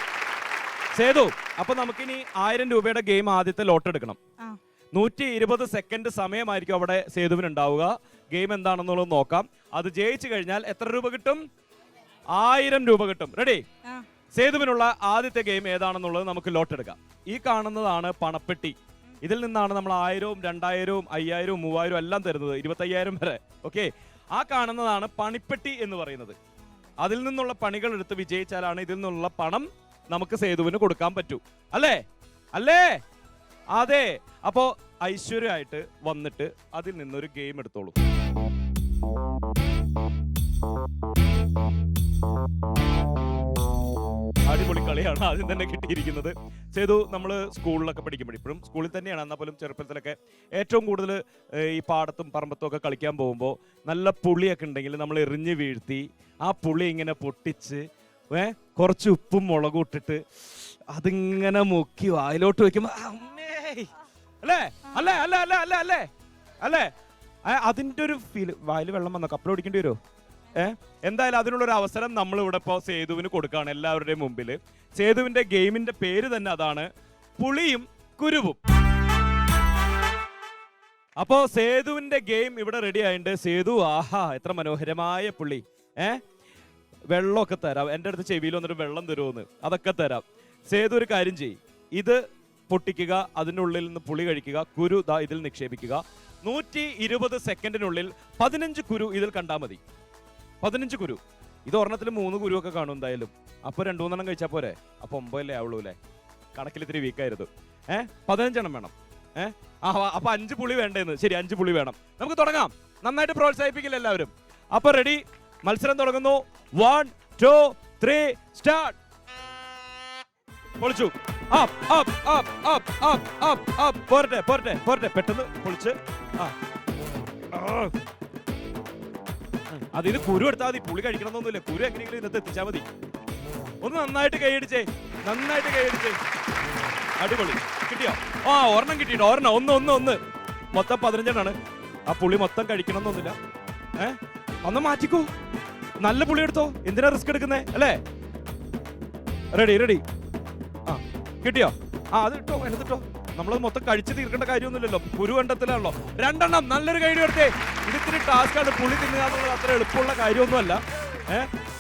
സേതു. അപ്പൊ നമുക്കിനി 1000 രൂപയുടെ ഗെയിം ആദ്യത്തെ ലോട്ട് എടുക്കണം. 120 സെക്കൻഡ് സമയമായിരിക്കും അവിടെ സേതുവിന് ഉണ്ടാവുക. ഗെയിം എന്താണെന്നുള്ളത് നോക്കാം. അത് ജയിച്ചു കഴിഞ്ഞാൽ എത്ര രൂപ കിട്ടും? 1000 രൂപ കിട്ടും. റെഡി? സേതുവിനുള്ള ആദ്യത്തെ ഗെയിം ഏതാണെന്നുള്ളത് നമുക്ക് ലോട്ട് എടുക്കാം. ഈ കാണുന്നതാണ് പണപ്പെട്ടി. ഇതിൽ നിന്നാണ് നമ്മൾ 1000, 2000, 5000, 3000 എല്ലാം തരുന്നത്, 25,000 വരെ. ഓക്കെ, ആ കാണുന്നതാണ് പണിപ്പെട്ടി എന്ന് പറയുന്നത്. അതിൽ നിന്നുള്ള പണികൾ എടുത്ത് വിജയിച്ചാലാണ് ഇതിൽ നിന്നുള്ള പണം നമുക്ക് സേതുവിന് കൊടുക്കാൻ പറ്റൂ. അല്ലേ? അല്ലേ? അതെ. അപ്പോ ഐശ്വര്യമായിട്ട് വന്നിട്ട് അതിൽ നിന്നൊരു ഗെയിം എടുത്തോളൂ. അടിപൊളി കളിയാണ് ആദ്യം തന്നെ കിട്ടിയിരിക്കുന്നത്. സേതു, നമ്മൾ സ്കൂളിലൊക്കെ പഠിക്കുമ്പോൾ, ഇപ്പോഴും സ്കൂളിൽ തന്നെയാണ്, എന്നാൽ പോലും ചെറുപ്പത്തിലൊക്കെ ഏറ്റവും കൂടുതൽ ഈ പാടത്തും പറമ്പത്തും ഒക്കെ കളിക്കാൻ പോകുമ്പോൾ നല്ല പുളിയൊക്കെ ഉണ്ടെങ്കിൽ നമ്മൾ എറിഞ്ഞ് വീഴ്ത്തി ആ പുളി ഇങ്ങനെ പൊട്ടിച്ച് കുറച്ച് ഉപ്പും മുളകും ഇട്ടിട്ട് അതിങ്ങനെ മുക്കി വായിലോട്ട് വെക്കുമ്പോ അല്ലേ? അല്ലേ? അല്ലേ? അല്ലേ? അല്ലേ? അല്ലേ? അല്ലേ? അതിന്റെ ഒരു ഫീല്. വായിൽ വെള്ളം വന്നോ? കപ്പൽ ഓടിക്കേണ്ടി വരുമോ? എന്തായാലും അതിനുള്ളൊരു അവസരം നമ്മൾ ഇവിടെ ഇപ്പോൾ സേതുവിന് കൊടുക്കുകയാണ് എല്ലാവരുടെയും മുമ്പിൽ. സേതുവിന്റെ ഗെയിമിന്റെ പേര് തന്നെ അതാണ്, പുളിയും കുരുവും. അപ്പോ സേതുവിന്റെ ഗെയിം ഇവിടെ റെഡി ആയിട്ടുണ്ട്. സേതു ആഹാ എത്ര മനോഹരമായ പുള്ളി. വെള്ളമൊക്കെ തരാം, എൻ്റെ അടുത്ത് ചെവിയിൽ വന്നിട്ട് വെള്ളം തരുമെന്ന്, അതൊക്കെ തരാം. സേതു ഒരു കാര്യം ചെയ്യും, ഇത് പൊട്ടിക്കുക, അതിനുള്ളിൽ നിന്ന് പുളി കഴിക്കുക, കുരു ദാ ഇതിൽ നിക്ഷേപിക്കുക. 120 സെക്കൻഡിനുള്ളിൽ 15 കുരു ഇതിൽ കണ്ടാൽ മതി. 15 കുരു. ഇത് ഒരെണ്ണത്തിൽ 3 കുരു ഒക്കെ കാണും എന്തായാലും. അപ്പൊ 2-3 കഴിച്ചാൽ പോരെ? അപ്പൊ 9 ആവുള്ളൂ അല്ലേ? കണക്കിൽ ഇത്തിരി വീക്കായിരുന്നു. 15 വേണം. അപ്പൊ 5 പുളി വേണ്ടേന്ന്. ശരി, 5 പുളി വേണം. നമുക്ക് തുടങ്ങാം. നന്നായിട്ട് പ്രോത്സാഹിപ്പിക്കില്ല എല്ലാവരും. അപ്പൊ റെഡി, മത്സരം തുടങ്ങുന്നു. 1 2 3 സ്റ്റാർട്ട്. പൊളിച്ചു. പോരട്ടെ പോരട്ടെ പോരട്ടെ, പെട്ടെന്ന് പൊളിച്ച്. അത് ഇത് കുരു എടുത്താൽ മതി, പുളി കഴിക്കണമെന്നൊന്നുമില്ല. കുരു എങ്ങനെയെങ്കിലും ഇന്നത്തെ എത്തിച്ചാൽ മതി. ഒന്ന് നന്നായിട്ട് കൈയടിച്ചേ, നന്നായിട്ട് കൈയടിച്ചേ. അടിപൊളി. കിട്ടിയോ? ഒരെണ്ണം കിട്ടിട്ടോ, ഒരെണ്ണം. ഒന്ന് മൊത്തം 15 ആ പുളി മൊത്തം കഴിക്കണമെന്നൊന്നുമില്ല. ഒന്ന് മാറ്റിക്കോ, നല്ല പുളി എടുത്തോ. എന്തിനാ റിസ്ക് എടുക്കുന്നേ അല്ലേ? Ready ready. കിട്ടിയോ? അത് ഇട്ടോ, എടുത്തിട്ടോ. നമ്മളത് മൊത്തം കഴിച്ച് തീർക്കേണ്ട കാര്യമൊന്നുമില്ലല്ലോ, കുരു കണ്ടെത്തലാണല്ലോ. 2 നല്ലൊരു കൈഡി എടുത്തേ. ഇതിത്തിരി ടാസ്ക്കാണ്, പുളി തിന്നുക എന്നുള്ളത് അത്ര എളുപ്പമുള്ള കാര്യമൊന്നുമല്ല.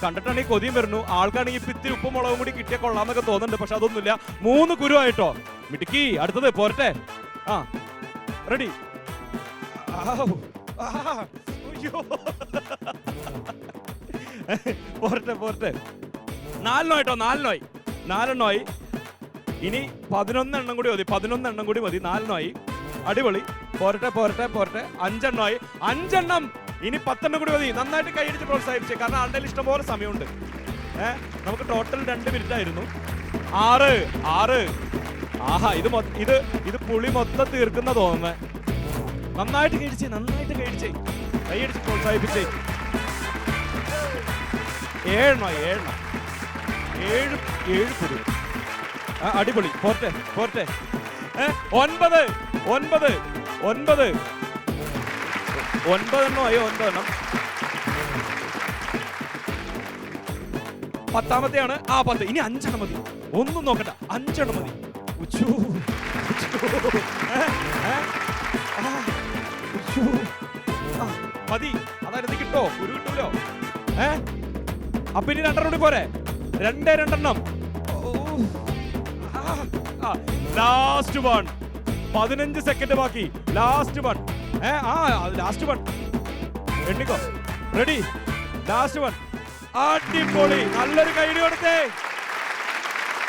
കണ്ടിട്ടാണെങ്കിൽ കൊതിയും വരുന്നു. ആൾക്കാണെങ്കിൽ ഇപ്പൊ ഇത്തിരി ഉപ്പും മുളകും കൂടി കിട്ടിയാൽ കൊള്ളാന്നൊക്കെ തോന്നുന്നുണ്ട്. പക്ഷെ അതൊന്നുമില്ല. 3 കുരു ആയിട്ടോ. മിടുക്കി. അടുത്തത് പോരട്ടെ. റെഡി. പോരട്ടെ പോരട്ടെ. 4 ആയി. ഇനി 11 കൂടി മതി. 11 കൂടി മതി. 4 അടിപൊളി. പോരട്ടെ പോരട്ടെ പോരട്ടെ. 5 ആയി. 5 ഇനി 10 കൂടി മതി. നന്നായിട്ട് കൈയടിച്ച് പ്രോത്സാഹിപ്പിച്ചേ, കാരണം ആളുടെ ഇഷ്ടം പോലെ സമയമുണ്ട്. നമുക്ക് ടോട്ടൽ 2 മിനിറ്റ് ആയിരുന്നു. 6. ആഹാ, ഇത് പുളി മൊത്തം തീർക്കുന്ന തോന്നുന്നേ. നന്നായിട്ട് കൈയടിച്ചേ, നന്നായിട്ട് കൈയടിച്ചേ, കൈയടിച്ച് പ്രോത്സാഹിപ്പിച്ചേ. 7 കുരു. അടിപൊളി. പോരട്ടെ പോരട്ടെ. 9 9 ആയോ? 9. 10ാമത്തെയാണ്. 10. ഇനി 5 മതി. ഒന്നും നോക്കണ്ട, 5 മതി. മതി. അതായത് കിട്ടോ, കുരു കിട്ടൂലോ. അപ്പൊ ഇനി 2 കൂടി പോരെ? 2 ലാസ്റ്റ് 1. 15 സെക്കൻഡ് ബാക്കി. ലാസ്റ്റ് 1. ലാസ്റ്റ് 1 എണ്ണിക്കോ. റെഡി. ലാസ്റ്റ് 1. അടിപൊളി. നല്ലൊരു കൈഡി കൊടുത്തേ.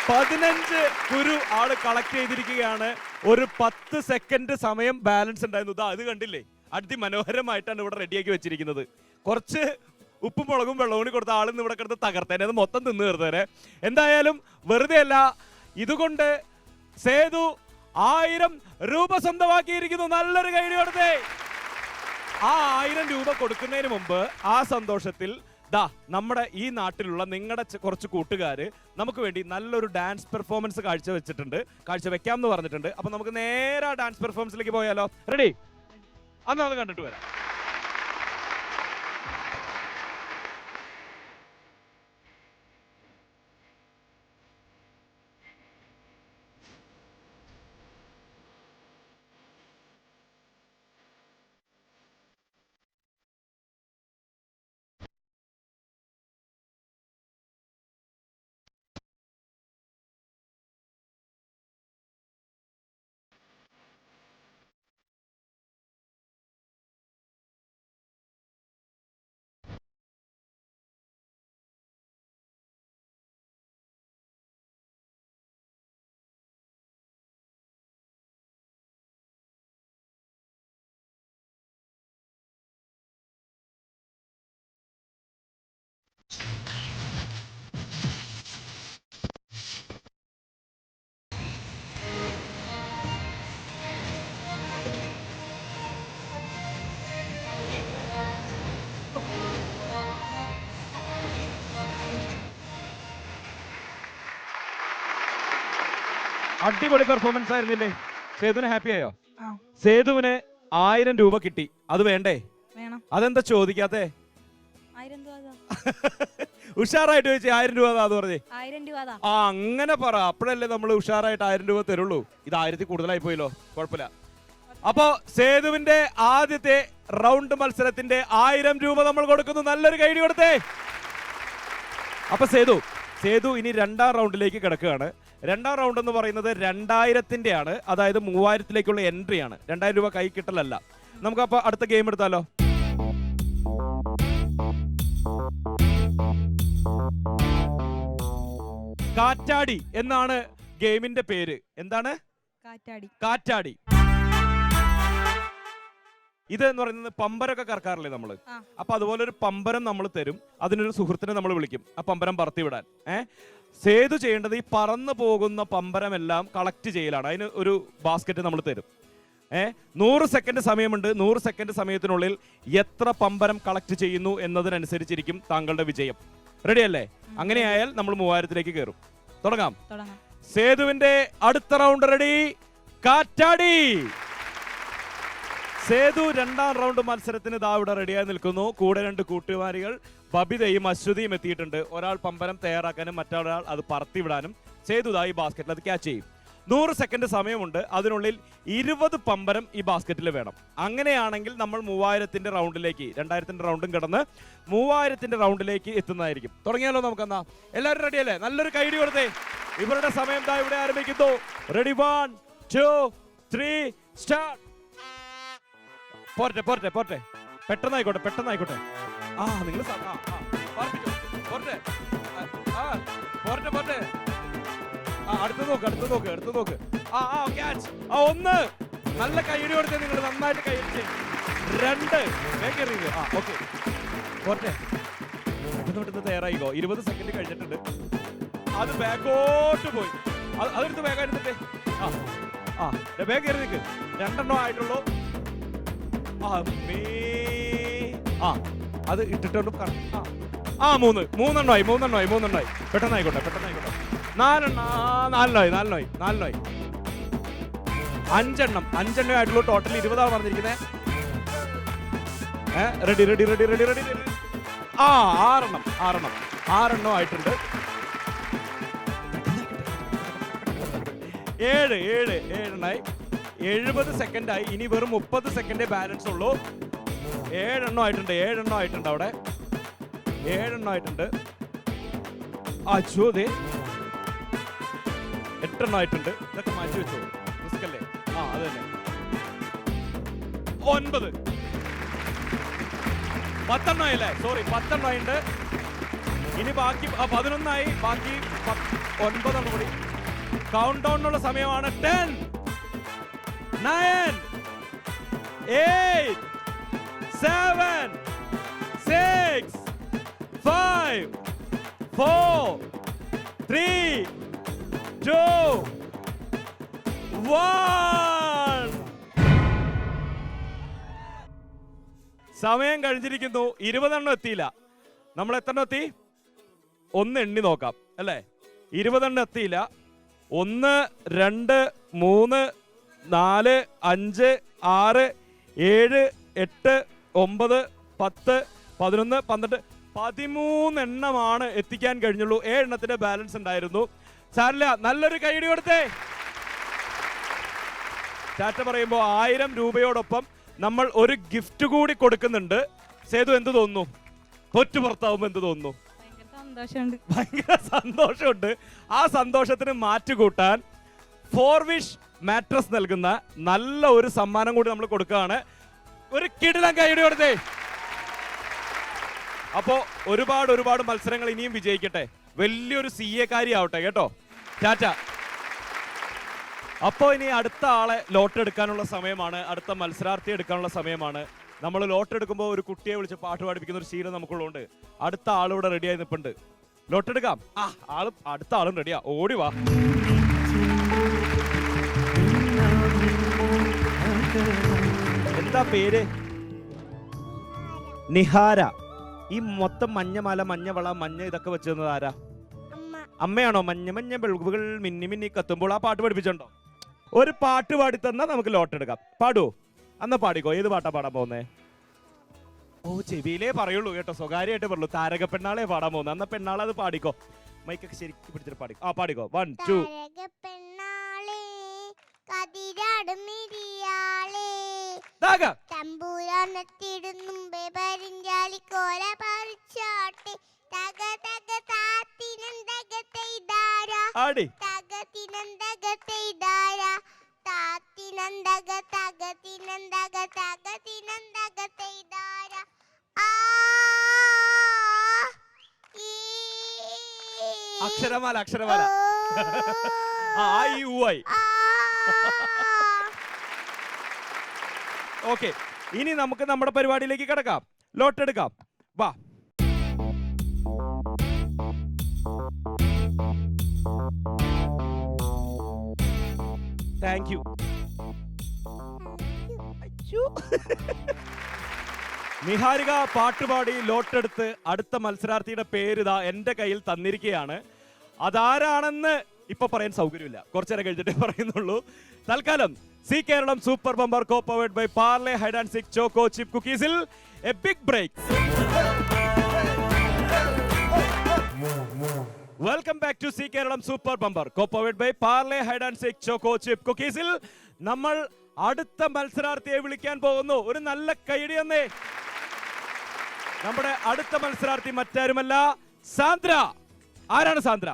15 കുരു ആള് കളക്ട് ചെയ്തിരിക്കുകയാണ്. ഒരു 10 സെക്കൻഡ് സമയം ബാലൻസ് ഉണ്ടായിരുന്നു. ഇത് കണ്ടില്ലേ? അതിമനോഹരമായിട്ടാണ് ഇവിടെ റെഡിയാക്കി വെച്ചിരിക്കുന്നത്. കുറച്ച് ഉപ്പും മുളകും വെള്ളവും കൂടി കൊടുത്ത ആളിന്ന് ഇവിടെ കിടന്ന് തകർത്തേനെ, അത് മൊത്തം തിന്നു തീർത്തേനെ. എന്തായാലും വെറുതെ അല്ല, ഇതുകൊണ്ട് സേതു 1000 രൂപ സ്വന്തമാക്കിയിരിക്കുന്നു. നല്ലൊരു കൈഡി കൊടുത്തേ. ആ 1000 രൂപ കൊടുക്കുന്നതിന് മുമ്പ് ആ സന്തോഷത്തിൽ നമ്മുടെ ഈ നാട്ടിലുള്ള നിങ്ങളുടെ കുറച്ച് കൂട്ടുകാര് നമുക്ക് വേണ്ടി നല്ലൊരു ഡാൻസ് പെർഫോമൻസ് കാഴ്ചവെക്കാം എന്ന് പറഞ്ഞിട്ടുണ്ട്. അപ്പൊ നമുക്ക് നേരെ ഡാൻസ് പെർഫോമൻസിലേക്ക് പോയാലോ? റെഡി? അന്ന് അത് കണ്ടിട്ട് വരാം. അടിപൊളി പെർഫോമൻസ് ആയിരുന്നില്ലേ? സേതുവിന് ഹാപ്പി ആയോ? സേതുവിന് 1000 രൂപ കിട്ടി. അത് വേണ്ടേ? അതെന്താ ചോദിക്കാത്തേ? ഉഷാറായിട്ട് ചോദിച്ചു 1000 രൂപ അത് പറഞ്ഞേ. അങ്ങനെ പറ, അപ്പോഴല്ലേ നമ്മൾ ഉഷാറായിട്ട് 1000 രൂപ തരുള്ളൂ. ഇത് 1000 കൂടുതലായി പോയല്ലോ. കുഴപ്പമില്ല. അപ്പോ സേതുവിന്റെ ആദ്യത്തെ റൗണ്ട് മത്സരത്തിന്റെ 1000 രൂപ നമ്മൾ കൊടുക്കുന്നു. നല്ലൊരു കൈഡി കൊടുത്തേ. അപ്പൊ സേതു ഇനി രണ്ടാം റൗണ്ടിലേക്ക് കിടക്കുകയാണ്. രണ്ടാം റൗണ്ട് എന്ന് പറയുന്നത് 2000-ന്റെ ആണ്, അതായത് 3000-ലേക്കുള്ള എൻട്രി ആണ്. 2000 രൂപ കൈ കിട്ടലല്ല. നമുക്ക് അപ്പൊ അടുത്ത ഗെയിം എടുത്താലോ? കാറ്റാടി എന്നാണ് ഗെയിമിന്റെ പേര്. എന്താണ്? കാറ്റാടി. ഇത് എന്ന് പറയുന്നത് പമ്പരൊക്കെ കറക്കാറില്ലേ നമ്മള്? അപ്പൊ അതുപോലെ ഒരു പമ്പരം നമ്മൾ തരും. അതിനൊരു സുഹൃത്തിനെ നമ്മൾ വിളിക്കും ആ പമ്പരം പറത്തി വിടാൻ. സേതു ചെയ്യേണ്ടത് ഈ പറന്നു പോകുന്ന പമ്പരമെല്ലാം കളക്ട് ചെയ്യലാണ്. അതിന് ഒരു ബാസ്ക്കറ്റ് നമ്മൾ തരും. 100 സെക്കൻഡ് സമയമുണ്ട്. 100 സെക്കൻഡ് സമയത്തിനുള്ളിൽ എത്ര പമ്പരം കളക്ട് ചെയ്യുന്നു എന്നതിനനുസരിച്ചിരിക്കും താങ്കളുടെ വിജയം. റെഡി അല്ലേ? അങ്ങനെയായാൽ നമ്മൾ 3000-ലേക്ക് കയറും. തുടങ്ങാം. സേതുവിന്റെ അടുത്ത റൗണ്ട് റെഡി. കാറ്റാടി. സേതു രണ്ടാം റൗണ്ട് മത്സരത്തിന് ദാ ഇവിടെ റെഡിയായി നിൽക്കുന്നു. കൂടെ 2 കൂട്ടുകാരികൾ ബബിതയും അശ്വതിയും എത്തിയിട്ടുണ്ട്. ഒരാൾ പമ്പരം തയ്യാറാക്കാനും മറ്റൊരാൾ അത് പറത്തിവിടാനും. സേതു ദാ ഈ ബാസ്ക്കറ്റിൽ അത് ക്യാച്ച് ചെയ്യും. 100 സെക്കൻഡ് സമയമുണ്ട്. അതിനുള്ളിൽ 20 പമ്പരം ഈ ബാസ്ക്കറ്റിൽ വേണം. അങ്ങനെയാണെങ്കിൽ നമ്മൾ 3000-ന്റെ റൗണ്ടിലേക്ക്, 2000-ന്റെ റൗണ്ടും കടന്ന് 3000-ന്റെ റൗണ്ടിലേക്ക് എത്തുന്നതായിരിക്കും. തുടങ്ങിയാലോ നമുക്കെന്നാ? എല്ലാവരും റെഡിയല്ലേ? നല്ലൊരു കൈഡി കൊടുത്തേ. ഇവരുടെ സമയം ദാ ഇവിടെ ആരംഭിക്കുന്നു. Ready, 1 2 3 start. പോരട്ടെ പെട്ടെന്നായിക്കോട്ടെ. നിങ്ങൾ പോരട്ടെ. അടുത്ത് നോക്ക്. ക്യാച്ച്. 1. നല്ല കൈയ്യടി കൊടുത്തേ. നിങ്ങൾ നന്നായിട്ട് കൈയ്യടിച്ചേ. 2. ഓക്കെ. പോരട്ടെ. പെട്ടെന്ന് തയ്യാറായിക്കോ. 20 സെക്കൻഡ് കഴിഞ്ഞിട്ടുണ്ട്. അത് ബാക്കോട്ട് പോയി. അതെടുത്ത് ബാഗായിരുന്നിട്ടേ. ബാഗ് കയറി നിൽക്ക്. 2 ആയിട്ടുള്ളൂ. അത് ഇട്ടിട്ടുണ്ട്. 3 മൂന്നെണ്ണമായി. പെട്ടെന്നായിക്കോട്ടെ. 4 5 ആയിട്ടുള്ളൂ. ടോട്ടൽ 20 പറഞ്ഞിരിക്കുന്നത്. റെഡി. 6 ആയിട്ടുണ്ട്. 7 70 സെക്കൻഡായി. ഇനി വെറും 30 സെക്കൻഡേ ബാലൻസ് ഉള്ളൂ. 7 ആയിട്ടുണ്ട്. അവിടെ 7 ആയിട്ടുണ്ട്. അച്ഛോദേ 8 ആയിട്ടുണ്ട്. ഇതൊക്കെ മാറ്റി വെച്ചോ. റിസ്ക് അല്ലേ? അത് തന്നെ. 9 10 ആയില്ലേ? സോറി, 10 ആയിട്ടുണ്ട്. ഇനി ബാക്കി 11 ആയി. ബാക്കി 9 കൂടി. കൗണ്ട് ഡൗണിനുള്ള സമയമാണ്. 10 9 8 7 6 5 4 3 2 1. സമയം കഴിഞ്ഞിരിക്കുന്നു. 20 എത്തിയില്ല. നമ്മൾ എത്ര എത്തി? 1 എണ്ണി നോക്കാം അല്ലേ? 20 എത്തിയില്ല. 1 2 3 4 5 6 7 8 9 10 11 12 13 എണ്ണമാണ് എത്തിക്കാൻ കഴിഞ്ഞുള്ളൂ. 7 എണ്ണത്തിന്റെ ബാലൻസ് ഉണ്ടായിരുന്നു. സാരില്ല, നല്ലൊരു കൈയ്യടി കൊടുത്തേ. ടാറ്റ പറയുമ്പോ 1000 രൂപയോടൊപ്പം നമ്മൾ ഒരു ഗിഫ്റ്റ് കൂടി കൊടുക്കുന്നുണ്ട്. സേതു, എന്ത് തോന്നുന്നു? തൊറ്റു പുറത്താവുമ്പോ എന്ത് തോന്നുന്നു? ഭയങ്കര സന്തോഷമുണ്ട്. ആ സന്തോഷത്തിന് മാറ്റുകൂട്ടാൻ 4 വിഷ് മാട്രസ് നൽകുന്ന നല്ല ഒരു സമ്മാനം കൂടി നമ്മൾ കൊടുക്കുകയാണ്. ഒരു കിടിലൻ കൈയ്യടി കൊടുത്തേ. അപ്പോ ഒരുപാട് മത്സരങ്ങൾ ഇനിയും വിജയിക്കട്ടെ. വലിയൊരു CA കാരിയാവട്ടെ കേട്ടോ. ടാറ്റ. അപ്പോ ഇനി അടുത്ത ആളെ ലോട്ട് എടുക്കാനുള്ള സമയമാണ്. അടുത്ത മത്സരാർത്ഥി എടുക്കാനുള്ള സമയമാണ്. നമ്മൾ ലോട്ട് എടുക്കുമ്പോൾ ഒരു കുട്ടിയെ വിളിച്ച് പാട്ട് പാടിപ്പിക്കുന്ന ഒരു ശീലം നമുക്കുള്ളതുകൊണ്ട് അടുത്ത ആളിവിടെ റെഡിയായി നിൽപ്പുണ്ട്. ലോട്ട് എടുക്കാം. അടുത്ത ആളും റെഡിയാ. ഓടി വാ. എന്താ പേര്? നിഹാര. ഈ മൊത്തം മഞ്ഞമാല, മഞ്ഞവള, മഞ്ഞ ഇതൊക്കെ വെച്ചിരുന്നത് ആരാ? അമ്മയാണോ? മഞ്ഞ മഞ്ഞ ബൾബുകൾ മിന്നി മിന്നി കത്തുമ്പോൾ. ആ പാട്ട് പഠിപ്പിച്ചിട്ടുണ്ടോ? ഒരു പാട്ട് പാടി തന്നാൽ നമുക്ക് ലോട്ട് എടുക്കാം. പാടുവോ? അന്ന് പാടിക്കോ. ഏത് പാട്ടാ പാടാൻ പോകുന്നേ? ചെവിയിലേ പറയുള്ളൂ കേട്ടോ, സ്വകാര്യമായിട്ട് പറയുള്ളൂ. താരക പെണ്ണാളെ പാടാൻ പോകുന്നത്. അന്ന് പെണ്ണാളെ അത് പാടിക്കോ. മൈക്കൊക്കെ ശരിക്കും പിടിച്ചിട്ട് പാടിക്കോ. പാടിക്കോ. 1 2. പെണ്ണാളെ കതിരാടും നിരിയാളെ രാഗ തമ്പൂരാനെത്തിടുന്നുമ്പേ പരിഞ്ചാലിക്കോല പറിച്ചാട്ടെ തക തക താത്തിനന്തകത്തെ ഇതാര ആടി തകത്തിനന്തകത്തെ ഇതാര താത്തിനന്തക തകത്തിനന്തക തകത്തിനന്തകത്തെ ഇതാര ആ ഈ അക്ഷരമാല അക്ഷരമാല ആ ഈ ഊവായി. ഓക്കെ, ഇനി നമുക്ക് നമ്മുടെ പരിപാടിയിലേക്ക് കിടക്കാം. ലോട്ടെടുക്കാം, വാ. Thank you. നിഹാരിക പാട്ടുപാടി ലോട്ടെടുത്ത് അടുത്ത മത്സരാർത്ഥിയുടെ പേര് ഇതാ എന്റെ കയ്യിൽ തന്നിരിക്കുകയാണ്. അതാരാണെന്ന് ഇപ്പൊ പറയാൻ സൗകര്യമില്ല, കുറച്ചേരം കഴിഞ്ഞിട്ടേ പറയുന്നുള്ളൂ. തൽക്കാലം Zee Keralam super bumper co-powered by Parle Hide and Seek choco chip കുക്കീസിൽ a big break. Welcome back to Zee Keralam super bumper co-powered by Parle Hide and Seek choco chip കുക്കീസിൽ നമ്മൾ അടുത്ത മത്സരാർത്ഥിയെ വിളിക്കാൻ പോകുന്നു. ഒരു നല്ല കൈയടി എന്നേ. നമ്മുടെ അടുത്ത മത്സരാർത്ഥി മറ്റാരുമല്ല, സാന്ദ്ര. ആരാണ് സാന്ദ്ര?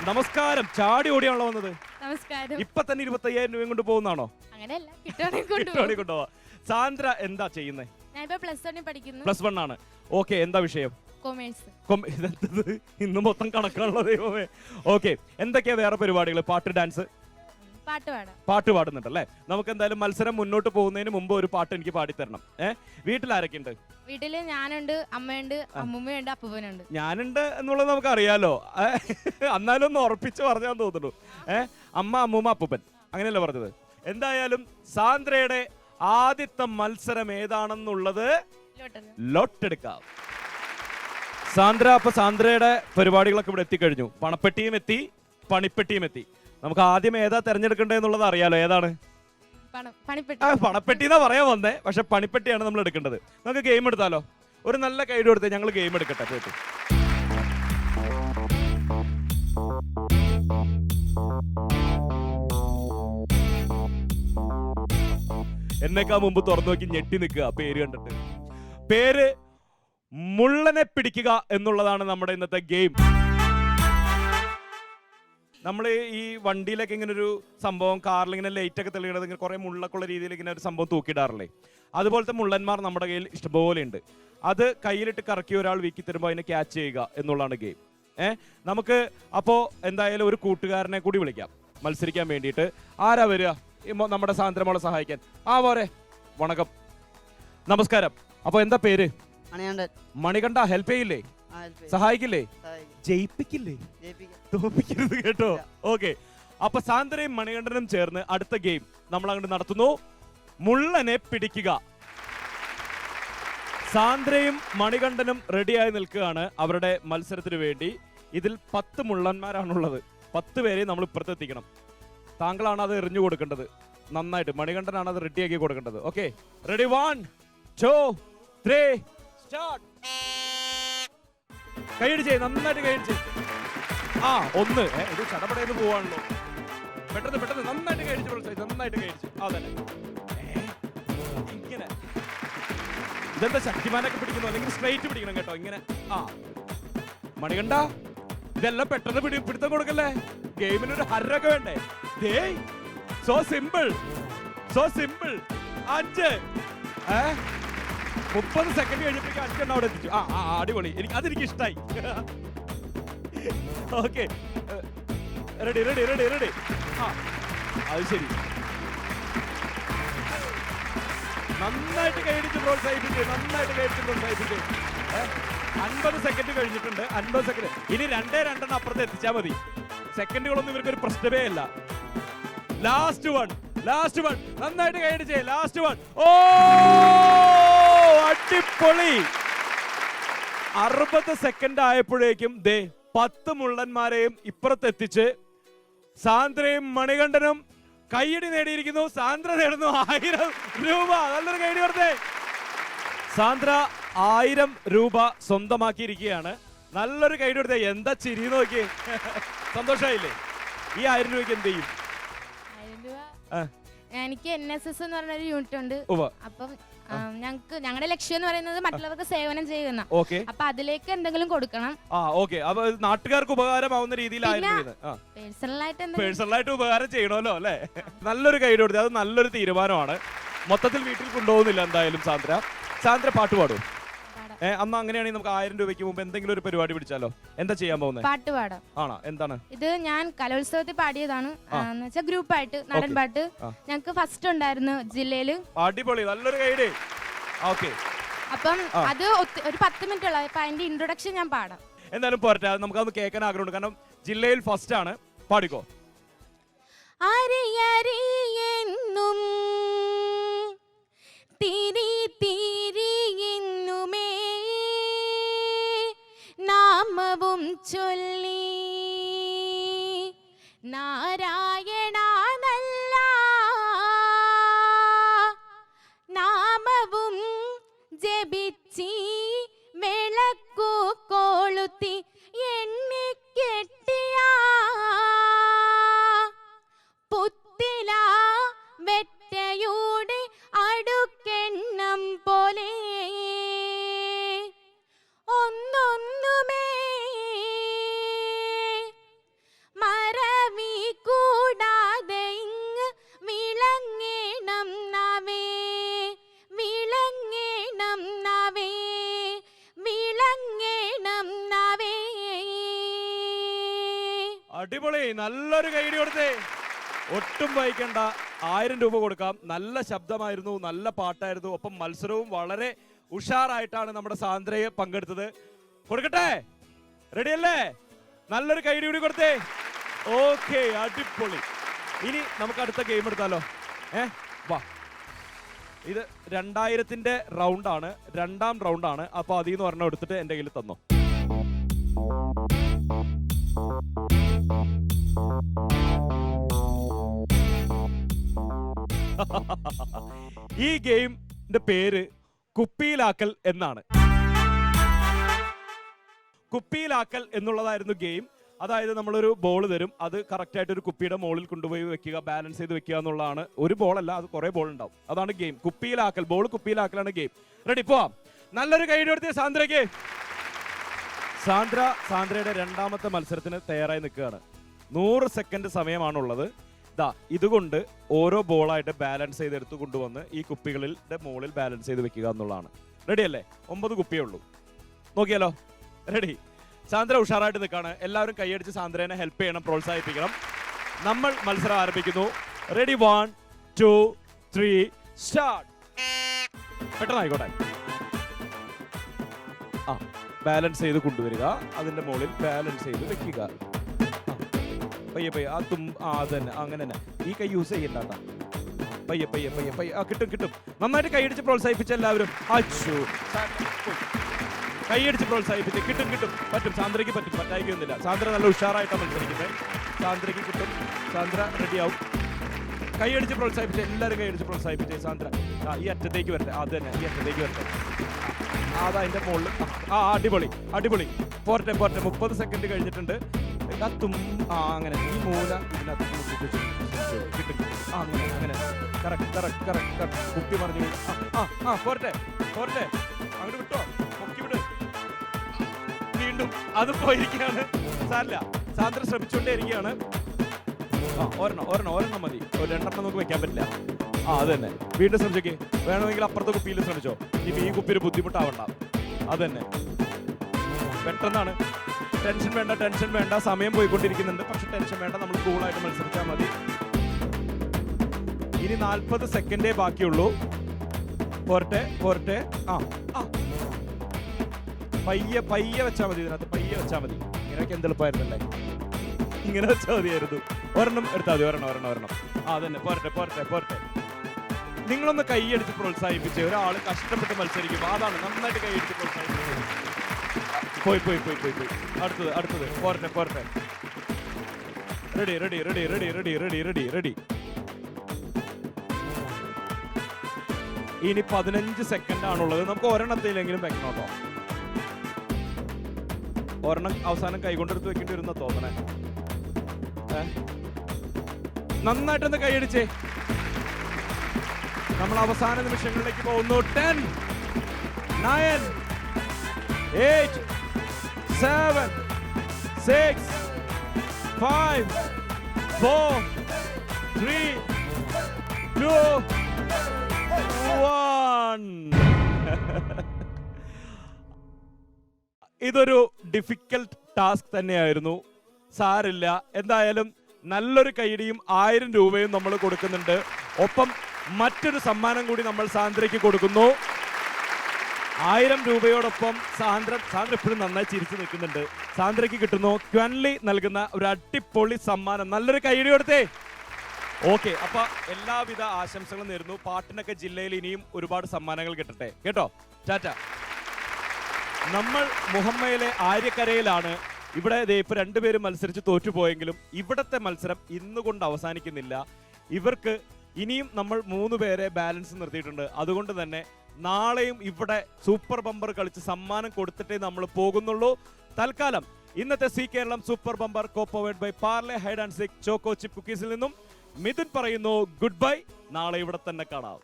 നമസ്കാരം. ചാടി ഓടിയാണല്ലോ വന്നത്. നമസ്കാരം. ഇപ്പൊ തന്നെ 25,000 രൂപയും കൊണ്ട് പോകുന്നതാണോ? അങ്ങനെയല്ല, കിട്ടുവാണെങ്കിൽ കൊണ്ടുപോവാ. സാന്ദ്ര എന്താ ചെയ്യുന്നത്? ഞാനിപ്പോ +1 പഠിക്കുന്നു. +1 ആണ്. ഓക്കെ, എന്താ വിഷയം? കൊമേഴ്സ്. ഇതെന്തത് ഇന്ന് മൊത്തം കണക്കാണല്ലോ ദൈവമേ. ഓക്കെ, എന്തൊക്കെയാ വേറെ പരിപാടികൾ? പാട്ട്, ഡാൻസ്? പാട്ട് പാടുന്നുണ്ടല്ലേ. നമുക്ക് എന്തായാലും മത്സരം മുന്നോട്ട് പോകുന്നതിന് മുമ്പ് ഒരു പാട്ട് എനിക്ക് പാടിത്തരണം. വീട്ടിൽ ആരൊക്കെയുണ്ട്? വീട്ടില് ഞാനുണ്ട്, അമ്മയുണ്ട്, അമ്മൂമ്മയുണ്ട്, അപ്പൂപ്പനുണ്ട്. ഞാനുണ്ട് എന്നുള്ളത് നമുക്ക് അറിയാലോ. എന്നാലും ഒന്ന് ഉറപ്പിച്ച് പറഞ്ഞാൽ തോന്നുന്നു. അമ്മ, അമ്മൂമ്മ, അപ്പൂപ്പൻ, അങ്ങനെയല്ലേ പറഞ്ഞത്? എന്തായാലും സാന്ദ്രയുടെ ആദ്യത്തെ മത്സരം ഏതാണെന്നുള്ളത് ലോട്ടെടുക്കാം. സാന്ദ്ര, അപ്പൊ സാന്ദ്രയുടെ പരിപാടികളൊക്കെ ഇവിടെ എത്തിക്കഴിഞ്ഞു. പണപ്പെട്ടിയും എത്തി, പണിപ്പെട്ടിയും എത്തി. നമുക്ക് ആദ്യം ഏതാ തെരഞ്ഞെടുക്കേണ്ടതെന്നുള്ളത് അറിയാലോ. ഏതാണ്? പണപ്പെട്ടി എന്നാ പറയാൻ വന്നേ, പക്ഷെ പണിപ്പെട്ടിയാണ് നമ്മൾ എടുക്കേണ്ടത്. നമുക്ക് ഗെയിം എടുത്താലോ? ഒരു നല്ല കൈഡ് കൊടുത്ത് ഞങ്ങൾ ഗെയിം എടുക്കട്ടെ. പോയിട്ട് എന്നേക്കാ മുമ്പ് തുറന്നു നോക്കി ഞെട്ടി നിൽക്കുക പേര് കണ്ടിട്ട്. പേര് മുള്ളനെ പിടിക്കുക എന്നുള്ളതാണ് നമ്മുടെ ഇന്നത്തെ ഗെയിം. നമ്മൾ ഈ വണ്ടിയിലൊക്കെ ഇങ്ങനെ ഒരു സംഭവം, കാറിൽ ഇങ്ങനെ ലൈറ്റ് ഒക്കെ തെളിയണത്, ഇങ്ങനെ കുറെ മുള്ളൊക്കെ ഉള്ള രീതിയിൽ ഇങ്ങനെ ഒരു സംഭവം തൂക്കിയിടാറില്ലേ? അതുപോലത്തെ മുള്ളന്മാർ നമ്മുടെ കയ്യിൽ ഇഷ്ടംപോലെ ഉണ്ട്. അത് കയ്യിലിട്ട് കറക്കി ഒരാൾ വീക്കി തരുമ്പോൾ അതിനെ ക്യാച്ച് ചെയ്യുക എന്നുള്ളതാണ് ഗെയിം. നമുക്ക് അപ്പോൾ എന്തായാലും ഒരു കൂട്ടുകാരനെ കൂടി വിളിക്കാം മത്സരിക്കാൻ വേണ്ടിയിട്ട്. ആരാ വരിക നമ്മുടെ സാന്ദ്രമോളെ സഹായിക്കാൻ? പോരെ. വണക്കം, നമസ്കാരം. അപ്പോൾ എന്താ പേര്? മണികണ്ഠ. ഹെൽപ്പ് ചെയ്യില്ലേ? സഹായിക്കില്ലേ? ജയിപ്പിക്കില്ലേ? തോപ്പിക്കരുത് കേട്ടോ. ഓക്കെ, അപ്പൊ സാന്ദ്രയും മണികണ്ഠനും ചേർന്ന് അടുത്ത ഗെയിം നമ്മൾ അങ്ങോട്ട് നടത്തുന്നു. മുള്ളനെ പിടിക്കുക. സാന്ദ്രയും മണികണ്ഠനും റെഡിയായി നിൽക്കുകയാണ് അവരുടെ മത്സരത്തിന് വേണ്ടി. ഇതിൽ 10 മുള്ളന്മാരാണുള്ളത്. 10 പേരെ നമ്മൾ ഇപ്പുറത്തെത്തിക്കണം. താങ്കളാണ് അത് എറിഞ്ഞു കൊടുക്കേണ്ടത് നന്നായിട്ട്. മണികണ്ഠനാണ് അത് റെഡിയാക്കി കൊടുക്കേണ്ടത്. Okay, ready? 1 2 3 സ്റ്റാർട്ട്. കൈയടിച്ചേ, നന്നായിട്ട് കൈയടിച്ചേ. 1. ഇത് ചടപടയെന്ന് പോവാണല്ലോ. പെട്ടെന്ന് പെട്ടെന്ന് നന്നായിട്ട് കൈയടിച്ചു. നന്നായിട്ട് കൈയടിച്ചു. അതന്നെ. ഇങ്ങനെ ഇതെന്താ ശക്തിമാനൊക്കെ പിടിക്കുന്നു? അല്ലെങ്കിൽ സ്ട്രൈറ്റ് പിടിക്കണം കേട്ടോ. ഇങ്ങനെ. മണികണ്ഠ, ഇതെല്ലാം പെട്ടെന്ന് പിടുത്തം കൊടുക്കല്ലേ. ഗെയിമിനൊരു ഹരൊക്കെ വേണ്ടേ? So simple, so simple. 5 30 second കഴിഞ്ഞപ്പോഴേക്കും 5 അവിടെ എത്തിച്ചു. അടിപൊളി. അതെനിക്ക് ഇഷ്ടായി. Okay, ready ready ready ready. അത് ശരി. നന്നായിട്ട് കൈയടിച്ച് പ്രോത്സാഹിപ്പിച്ച്, നന്നായിട്ട് കൈയടിച്ച് പ്രോത്സാഹിപ്പിച്ച്. 50 സെക്കൻഡ് കഴിഞ്ഞിട്ടുണ്ട്. 50 സെക്കൻഡ്. ഇനി 2 അപ്പുറത്ത് എത്തിച്ചാൽ മതി. സെക്കൻഡുകളൊന്നും ഇവർക്കൊരു പ്രശ്നമേ അല്ല. Last one. നന്നായിട്ട് കൈയടിച്ചേ. Last one. അടിപൊളി. 60 സെക്കൻഡ് ആയപ്പോഴേക്കും 10 മുള്ളന്മാരെയും ഇപ്പുറത്തെത്തിച്ച് സാന്ദ്രയും മണികണ്ഠനും കൈയടി നേടിയിരിക്കുന്നു. സാന്ദ്ര നേടുന്നു 1000 രൂപ. നല്ലൊരു കൈയടി കൊടുത്തേ. സാന്ദ്ര 1000 രൂപ സ്വന്തമാക്കിയിരിക്കുകയാണ്. നല്ലൊരു കൈയടി കൊടുത്തേ. എന്താ ചിരി നോക്കിയേ. സന്തോഷമായില്ലേ? ഈ 1000 രൂപയ്ക്ക് എന്ത് ചെയ്യും? 1000 രൂപ ആ. എനിക്ക് NSS എന്ന് പറഞ്ഞൊരു യൂണിറ്റ് ഉണ്ട്. ഉവ്വ. അപ്പം ഞങ്ങളുടെ ലക്ഷ്യം എന്ന് പറയുന്നത് മറ്റുള്ളവർക്ക് സേവനം ചെയ്യുന്ന. ഓക്കെ. അപ്പൊ അതിലേക്ക് എന്തെങ്കിലും കൊടുക്കണം. ആ ഓക്കെ. അപ്പൊ നാട്ടുകാർക്ക് ഉപകാരമാവുന്ന രീതിയിൽ 1000 രൂപ പേഴ്സണലായിട്ട് ഉപകാരം ചെയ്യണമല്ലോ അല്ലേ? നല്ലൊരു കൈ കൊടുത്തത്, അത് നല്ലൊരു തീരുമാനമാണ്. മൊത്തത്തിൽ വീട്ടിൽ കൊണ്ടുപോകുന്നില്ല എന്തായാലും. സാന്ദ്ര പാട്ട് പാടും. അന്ന് അങ്ങനെയാണെങ്കിൽ നമുക്ക് 1000 രൂപയ്ക്ക് മുമ്പ് എന്തെങ്കിലും ഒരു പരിപാടി പിടിച്ചാലോ? എന്താ ചെയ്യാൻ പോകുന്നത്? പാട്ട് പാടാം. ആണോ? എന്താണ് ഇത്? ഞാൻ കലോത്സവത്തിൽ പാടിയതാണ്. ഗ്രൂപ്പായിട്ട് നടൻ പാട്ട്. ഞങ്ങക്ക് ഫസ്റ്റ് ഉണ്ടായിരുന്നു ജില്ലയില്. അടിപൊളി, നല്ലൊരു കൈഡേ. ഓക്കെ. അപ്പം അത് ഒരു 10 മിനിറ്റ് ഉള്ള. അപ്പൊ അതിന്റെ ഇൻട്രൊഡക്ഷൻ ഞാൻ പാടാം. എന്തായാലും പോരട്ടെ, നമുക്കത് കേൾക്കാൻ ആഗ്രഹമുണ്ട്. കാരണം ജില്ലയിൽ ഫസ്റ്റ് ആണ്. പാടിക്കോ. അറിയറിയെന്നും തിരി തിരിയെന്നുമേ നാമവും ചൊല്ലി നാരായണ നല്ല നാമവും ജപിച്ചി വിളക്കു കൊളുത്തി എണ്ണിക്കെട്ടിയ പുത്തില വെട്ടയുടെ അടുക്കെണ്ണം പോലെ ഒന്നൊന്നുമേ മറവി കൂടാതെ ഇങ്ങ് വിളങ്ങേണം നവേ വിളങ്ങേണം നവേ വിളങ്ങേണം നവേ. അടിപൊളി, നല്ലൊരു കൈഡി കൊടുത്തേ. ഒട്ടും വൈകണ്ട, 1000 രൂപ കൊടുക്കാം. നല്ല ശബ്ദമായിരുന്നു, നല്ല പാട്ടായിരുന്നു. ഒപ്പം മത്സരവും വളരെ ഉഷാറായിട്ടാണ് നമ്മുടെ സാന്ദ്രയെ പങ്കെടുത്തത്. കൊടുക്കട്ടെ? റെഡിയല്ലേ? നല്ലൊരു കൈഡി കൂടി കൊടുത്തേ. ഓക്കെ, അടിപൊളി. ഇനി നമുക്ക് അടുത്ത ഗെയിം എടുത്താലോ? വാ. ഇത് 2000-ന്റെ റൗണ്ടാണ്, 2ാം റൗണ്ടാണ്. അപ്പൊ അതിൽ നിന്ന് ഒരെണ്ണം എടുത്തിട്ട് എന്റെ കയ്യിൽ തന്നോ. ഈ ഗെയിമിന്റെ പേര് കുപ്പിയിലാക്കൽ എന്നാണ്. കുപ്പിയിലാക്കൽ എന്നുള്ളതായിരുന്നു ഗെയിം. അതായത് നമ്മളൊരു ബോൾ തരും, അത് കറക്റ്റ് ആയിട്ട് ഒരു കുപ്പിയുടെ മുകളിൽ കൊണ്ടുപോയി വെക്കുക, ബാലൻസ് ചെയ്ത് വെക്കുക എന്നുള്ളതാണ്. ഒരു ബോൾ അല്ല, അത് കുറെ ബോൾ ഉണ്ടാവും. അതാണ് ഗെയിം. കുപ്പിയിലാക്കൽ, ബോൾ കുപ്പിയിലാക്കലാണ് ഗെയിം. റെഡി? പോവാം. നല്ലൊരു കൈ കൊടുത്തേ സാന്ദ്രയ്ക്ക്. സാന്ദ്രയുടെ 2ാമത്തെ മത്സരത്തിന് തയ്യാറായി നിൽക്കുകയാണ്. 100 സെക്കൻഡ് സമയമാണുള്ളത്. ഇതുകൊണ്ട് ഓരോ ബോളായിട്ട് ബാലൻസ് ചെയ്തെടുത്ത് കൊണ്ടുവന്ന് ഈ കുപ്പികളുടെ മുകളിൽ ബാലൻസ് ചെയ്ത് വെക്കുക എന്നുള്ളതാണ്. റെഡി അല്ലേ? 9 കുപ്പിയേ ഉള്ളൂ. നോക്കിയാലോ? റെഡി? സാന്ദ്ര ഉഷാറായിട്ട് നിൽക്കാണ്. എല്ലാവരും കൈയടിച്ച് സാന്ദ്രനെ ഹെൽപ്പ് ചെയ്യണം, പ്രോത്സാഹിപ്പിക്കണം. നമ്മൾ മത്സരം ആരംഭിക്കുന്നു. റെഡി? 1 2 3 സ്റ്റാർട്ട്. പെട്ടെന്നായിക്കോട്ടെ. ബാലൻസ് ചെയ്ത് കൊണ്ടുവരിക, അതിന്റെ മുകളിൽ ബാലൻസ് ചെയ്ത് വെക്കുക. പയ്യെ അതന്നെ, അങ്ങനെ തന്നെ. ഈ കൈ യൂസ് ചെയ്യണ്ട. പയ്യെ കിട്ടും. നന്നായിട്ട് കൈയടിച്ച് പ്രോത്സാഹിപ്പിച്ച എല്ലാവരും. അച്ഛോ, കൈയടിച്ച് പ്രോത്സാഹിപ്പിച്ച്. കിട്ടും. പറ്റും. സാന്ദ്രയ്ക്ക് പറ്റും, പറ്റായിക്കൊന്നുമില്ല. സാന്ദ്ര നല്ല ഉഷാറായിട്ടാണ് മത്സരിക്കുന്നത്. സാന്ദ്രയ്ക്ക് കിട്ടും. സാന്ദ്ര റെഡിയാവും. കൈയടിച്ച് പ്രോത്സാഹിപ്പിച്ച്, എല്ലാവരും കൈയടിച്ച് പ്രോത്സാഹിപ്പിച്ചേ. സാന്ദ്ര ഈ അറ്റത്തേക്ക് വരട്ടെ. അത് തന്നെ, ഈ അറ്റത്തേക്ക് വരട്ടെ. അതാ അതിന്റെ മുകളിൽ. അടിപൊളി. പോരട്ടെ. 30 സെക്കൻഡ് കഴിഞ്ഞിട്ടുണ്ട്. അങ്ങനെ ഈ മൂല ഇതിനകത്ത് കിട്ടും. അങ്ങനെ കറക്റ്റ്. കുപ്പി പറഞ്ഞു. പോരട്ടെ. അങ്ങോട്ട് വിട്ടോ, പൊക്കി വിട്. വീണ്ടും അത് പോയിരിക്കുകയാണ്. സാരില്ല, സാന്ദ്ര ശ്രമിച്ചുകൊണ്ടേ ഇരിക്കുകയാണ്. ഒരെണ്ണം മതി. 2 നമുക്ക് വെക്കാൻ പറ്റില്ല. അത് തന്നെ. വീണ്ടും ശ്രമിച്ചോക്കെ. വേണമെങ്കിൽ അപ്പുറത്തെ കുപ്പിയിൽ ശ്രമിച്ചോ. ഇനി ഈ കുപ്പി ഒരു ബുദ്ധിമുട്ടാവണ്ട. അത് തന്നെ. പെട്ടെന്നാണ്. ടെൻഷൻ വേണ്ട. സമയം പോയിക്കൊണ്ടിരിക്കുന്നുണ്ട്. പക്ഷെ ടെൻഷൻ വേണ്ട, നമ്മൾ കൂളായിട്ട് മത്സരിച്ചാൽ മതി. ഇനി 40 സെക്കൻഡേ ബാക്കിയുള്ളൂ. പോരട്ടെ. പയ്യെ വെച്ചാൽ മതി. ഇതിനകത്ത് പയ്യെ വെച്ചാൽ മതി. ഇങ്ങനെയൊക്കെ എന്തെളുപ്പമായിരുന്നല്ലേ? ഇങ്ങനെ വെച്ചാൽ മതിയായിരുന്നു. ഒരെണ്ണം എടുത്താൽ മതി. ഒരെണ്ണം. അതന്നെ. പോരട്ടെ. നിങ്ങളൊന്ന് കൈയടിച്ച് പ്രോത്സാഹിപ്പിച്ച്. ഒരാൾ കഷ്ടപ്പെട്ട് മത്സരിക്കുമ്പോൾ അതാണ് നന്നായിട്ട് കൈയടിച്ച് പ്രോത്സാഹിപ്പിച്ചത്. പോയി. അടുത്തത്. പോരട്ടെ. റെഡി. ഇനി 15 സെക്കൻഡ് ആണുള്ളത്. നമുക്ക് ഒരെണ്ണത്തിലെങ്കിലും വെക്കണം കേട്ടോ. ഒരെണ്ണം അവസാനം കൈകൊണ്ടെടുത്ത് വെക്കേണ്ടി വരുന്ന തോന്നണേ. നന്നായിട്ടൊന്ന് കൈയടിച്ചേ. നമ്മൾ അവസാന നിമിഷങ്ങളിലേക്ക് പോകുന്നു. 10, 9, 8, 7, 6, 5, 4, 3, 2, 1. ഇതൊരു ഡിഫിക്കൽട്ട് ടാസ്ക് തന്നെയായിരുന്നു. സാരില്ല, എന്തായാലും നല്ലൊരു കൈയടിയും 1000 രൂപയും നമ്മൾ കൊടുക്കുന്നുണ്ട്. ഒപ്പം മറ്റൊരു സമ്മാനം കൂടി നമ്മൾ സാന്ദ്രയ്ക്ക് കൊടുക്കുന്നു. 1000 രൂപയോടൊപ്പം സാന്ദ്ര ഇപ്പോഴും നന്നായി ചിരിച്ചു നിൽക്കുന്നുണ്ട്. സാന്ദ്രയ്ക്ക് കിട്ടുന്നു ക്വൻലി നൽകുന്ന ഒരു അടിപൊളി സമ്മാനം. നല്ലൊരു കൈയടി കൊടുത്തേ. ഓക്കെ, അപ്പൊ എല്ലാവിധ ആശംസകളും നേരുന്നു. പാട്ടിനൊക്കെ ജില്ലയിൽ ഇനിയും ഒരുപാട് സമ്മാനങ്ങൾ കിട്ടട്ടെ കേട്ടോ. ടാറ്റ. നമ്മൾ മുഹമ്മയിലെ ആര്യക്കരയിലാണ്. ഇവിടെ ഇപ്പൊ 2 പേരും മത്സരിച്ച് തോറ്റുപോയെങ്കിലും ഇവിടത്തെ മത്സരം ഇന്നുകൊണ്ട് അവസാനിക്കുന്നില്ല. ഇവർക്ക് ഇനിയും നമ്മൾ 3 പേരെ ബാലൻസ് നിർത്തിയിട്ടുണ്ട്. അതുകൊണ്ട് തന്നെ നാളെയും ഇവിടെ സൂപ്പർ ബമ്പർ കളിച്ച് സമ്മാനം കൊടുത്തിട്ടേ നമ്മൾ പോകുന്നുള്ളൂ. തൽക്കാലം ഇന്നത്തെ Zee Keralam super bumper co-powered by Parle Hide and Seek choco chip കുക്കീസിൽ നിന്നും മിഥുൻ പറയുന്നു ഗുഡ് ബൈ. നാളെ ഇവിടെ തന്നെ കാണാം.